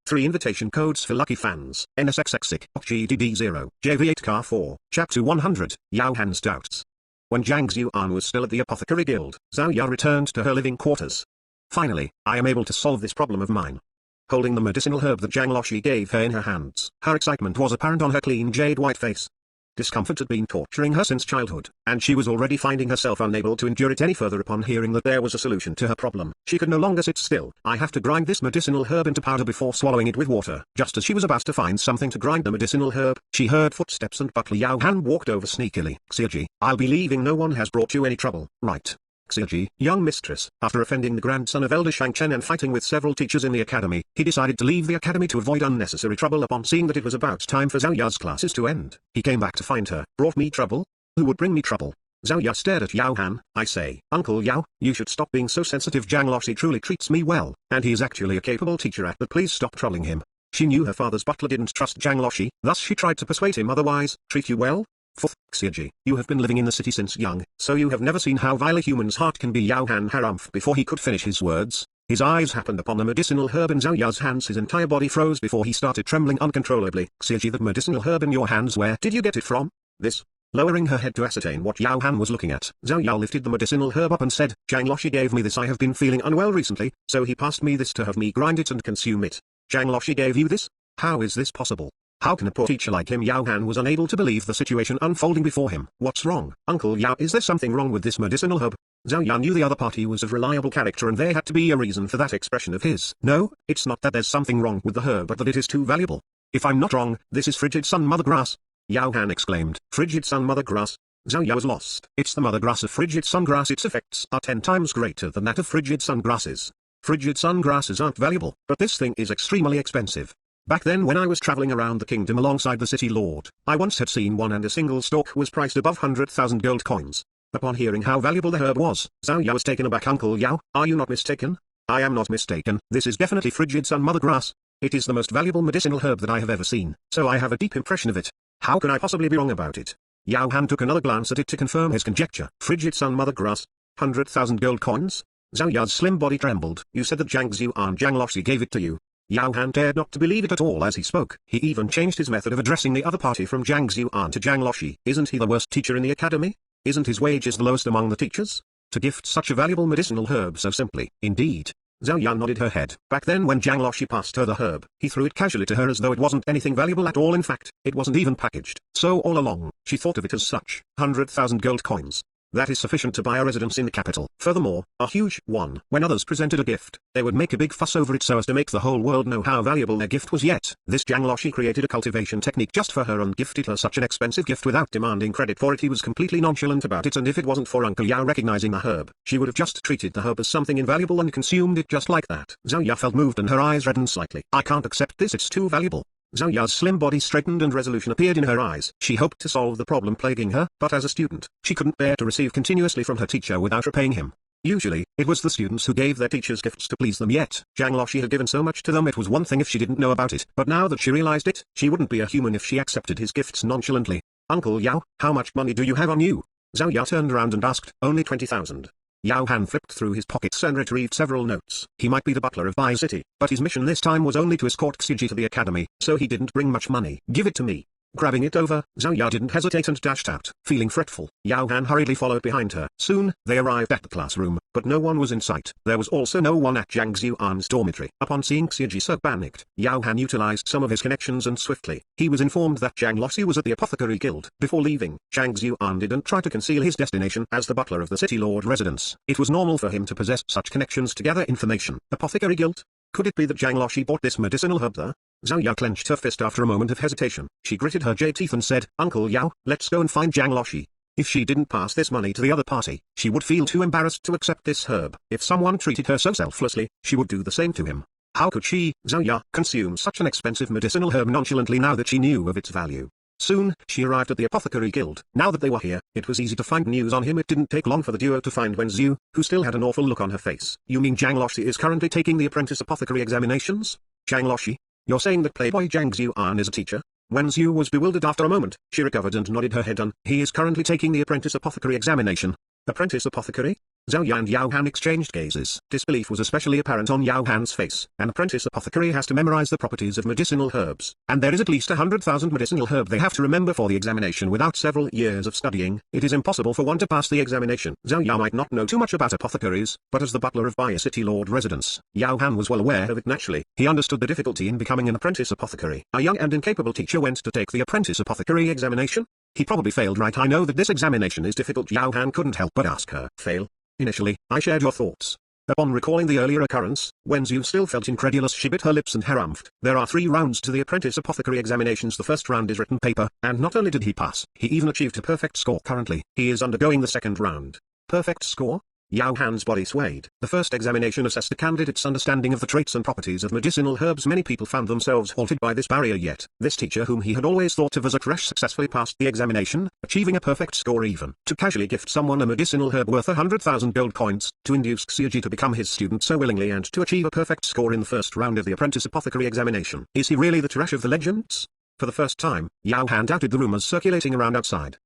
3 invitation codes for lucky fans. NSXXIC, GDD0, JV8 Car 4, Chapter 100, Yao Han's doubts. When Zhang Xuan was still at the Apothecary Guild, Zhao Ya returned to her living quarters. Finally, I am able to solve this problem of mine. Holding the medicinal herb that Zhang Loshi gave her in her hands, her excitement was apparent on her clean jade white face. Discomfort had been torturing her since childhood, and she was already finding herself unable to endure it any further. Upon hearing that there was a solution to her problem, she could no longer sit still. I have to grind this medicinal herb into powder before swallowing it with water. Just as she was about to find something to grind the medicinal herb, she heard footsteps and Butler Yao Han walked over sneakily. Xiaoji, I'll be leaving. No one has brought you any trouble, right? Xiaoji, young mistress, after offending the grandson of Elder Shang Chen and fighting with several teachers in the academy, he decided to leave the academy to avoid unnecessary trouble. Upon seeing that it was about time for Zhao Ya's classes to end, he came back to find her. Brought me trouble? Who would bring me trouble? Zhao Ya stared at Yao Han. I say, Uncle Yao, you should stop being so sensitive. Zhang Loshi truly treats me well, and he is actually a capable teacher, but please stop troubling him. She knew her father's butler didn't trust Zhang Loshi, thus she tried to persuade him otherwise. Treat you well? Fourth, Xiaoji, you have been living in the city since young, so you have never seen how vile a human's heart can be. Yao Han harumphed before he could finish his words. His eyes happened upon the medicinal herb in Zhao Ya's hands. His entire body froze before he started trembling uncontrollably. Xiaoji, that medicinal herb in your hands, where did you get it from? This. Lowering her head to ascertain what Yao Han was looking at, Zhao Ya lifted the medicinal herb up and said, Zhang Loshi gave me this. I have been feeling unwell recently, so he passed me this to have me grind it and consume it. Zhang Loshi gave you this? How is this possible? How can a poor teacher like him? Yao Han was unable to believe the situation unfolding before him. What's wrong, Uncle Yao? Is there something wrong with this medicinal herb? Zhao Ya knew the other party was of reliable character and there had to be a reason for that expression of his. No, it's not that there's something wrong with the herb, but that it is too valuable. If I'm not wrong, this is Frigid Sun Mother Grass. Yao Han exclaimed. Frigid Sun Mother Grass? Zhao Ya was lost. It's the mother grass of Frigid Sun Grass. Its effects are 10 times greater than that of Frigid Sun Grasses. Frigid Sun Grasses aren't valuable, but this thing is extremely expensive. Back then when I was traveling around the kingdom alongside the city lord, I once had seen one and a single stalk was priced above 100,000 gold coins. Upon hearing how valuable the herb was, Zhao Ya was taken aback. Uncle Yao, are you not mistaken? I am not mistaken. This is definitely Frigid Sun Mother Grass. It is the most valuable medicinal herb that I have ever seen, so I have a deep impression of it. How can I possibly be wrong about it? Yao Han took another glance at it to confirm his conjecture. Frigid Sun Mother Grass? 100,000 gold coins? Zhao Ya's slim body trembled. You said that Zhang Loshi gave it to you. Yao Han dared not to believe it at all as he spoke. He even changed his method of addressing the other party from Zhang Xuan to Zhang Luoxi. Isn't he the worst teacher in the academy? Isn't his wages the lowest among the teachers? To gift such a valuable medicinal herb so simply. Indeed. Zhao Yan nodded her head. Back then when Zhang Luoxi passed her the herb, he threw it casually to her as though it wasn't anything valuable at all. In fact, it wasn't even packaged. So all along, she thought of it as such. 100,000 gold coins. That is sufficient to buy a residence in the capital. Furthermore, a huge one. When others presented a gift, they would make a big fuss over it so as to make the whole world know how valuable their gift was. Yet, this Zhang Luoxi created a cultivation technique just for her and gifted her such an expensive gift without demanding credit for it. He was completely nonchalant about it, and if it wasn't for Uncle Yao recognizing the herb, she would have just treated the herb as something invaluable and consumed it just like that. Zhao Ya felt moved and her eyes reddened slightly. I can't accept this, it's too valuable. Zhao Ya's slim body straightened and resolution appeared in her eyes. She hoped to solve the problem plaguing her, but as a student, she couldn't bear to receive continuously from her teacher without repaying him. Usually, it was the students who gave their teachers gifts to please them, yet Zhang Luoxi had given so much to them it was one thing if she didn't know about it, but now that she realized it, she wouldn't be a human if she accepted his gifts nonchalantly. Uncle Yao, how much money do you have on you? Zhao Ya turned around and asked. Only 20,000. Yao Han flipped through his pockets and retrieved several notes. He might be the butler of Bai City, but his mission this time was only to escort Xiji to the academy, so he didn't bring much money. Give it to me. Grabbing it over, Zhao Ya didn't hesitate and dashed out. Feeling fretful, Yao Han hurriedly followed behind her. Soon, they arrived at the classroom, but no one was in sight. There was also no one at Zhang Xuan's dormitory. Upon seeing Xiji so panicked, Yao Han utilized some of his connections and swiftly, he was informed that Zhang Luoxi was at the apothecary guild. Before leaving, Zhang Xuan didn't try to conceal his destination as the butler of the city lord residence. It was normal for him to possess such connections to gather information. Apothecary guild? Could it be that Zhang Luoxi bought this medicinal herb there? Zhao Ya clenched her fist after a moment of hesitation. She gritted her jade teeth and said, Uncle Yao, let's go and find Zhang Luoxi. If she didn't pass this money to the other party, she would feel too embarrassed to accept this herb. If someone treated her so selflessly, she would do the same to him. How could she, Zhao Ya, consume such an expensive medicinal herb nonchalantly now that she knew of its value? Soon, she arrived at the apothecary guild. Now that they were here, it was easy to find news on him. It didn't take long for the duo to find Wen Zhu, who still had an awful look on her face. You mean Zhang Luoxi is currently taking the apprentice apothecary examinations? Zhang Luoxi? You're saying that playboy Zhang Xuan is a teacher? Wen Zhu was bewildered after a moment. She recovered and nodded her head. He is currently taking the apprentice apothecary examination. Apprentice apothecary? Zhao Ya and Yao Han exchanged gazes. Disbelief was especially apparent on Yao Han's face. An apprentice apothecary has to memorize the properties of medicinal herbs, and there is at least 100,000 medicinal herb they have to remember for the examination. Without several years of studying, it is impossible for one to pass the examination. Zhao Ya might not know too much about apothecaries, but as the butler of Bai City Lord residence, Yao Han was well aware of it. Naturally, he understood the difficulty in becoming an apprentice apothecary. A young and incapable teacher went to take the apprentice apothecary examination? He probably failed, right? I know that this examination is difficult. Yao Han couldn't help but ask her. Fail? Initially, I shared your thoughts. Upon recalling the earlier occurrence, Wen Zhu still felt incredulous. She bit her lips and harumphed. There are 3 rounds to the apprentice apothecary examinations. The first round is written paper, and not only did he pass, he even achieved a perfect score. Currently, he is undergoing the second round. Perfect score? Yao Han's body swayed. The first examination assessed the candidate's understanding of the traits and properties of medicinal herbs. Many people found themselves halted by this barrier, yet this teacher, whom he had always thought of as a crush, successfully passed the examination, achieving a perfect score. Even to casually gift someone a medicinal herb worth 100,000 gold coins, to induce Xiji to become his student so willingly, and to achieve a perfect score in the first round of the apprentice apothecary examination. Is he really the trash of the legends? For the first time, Yao Han doubted the rumors circulating around outside.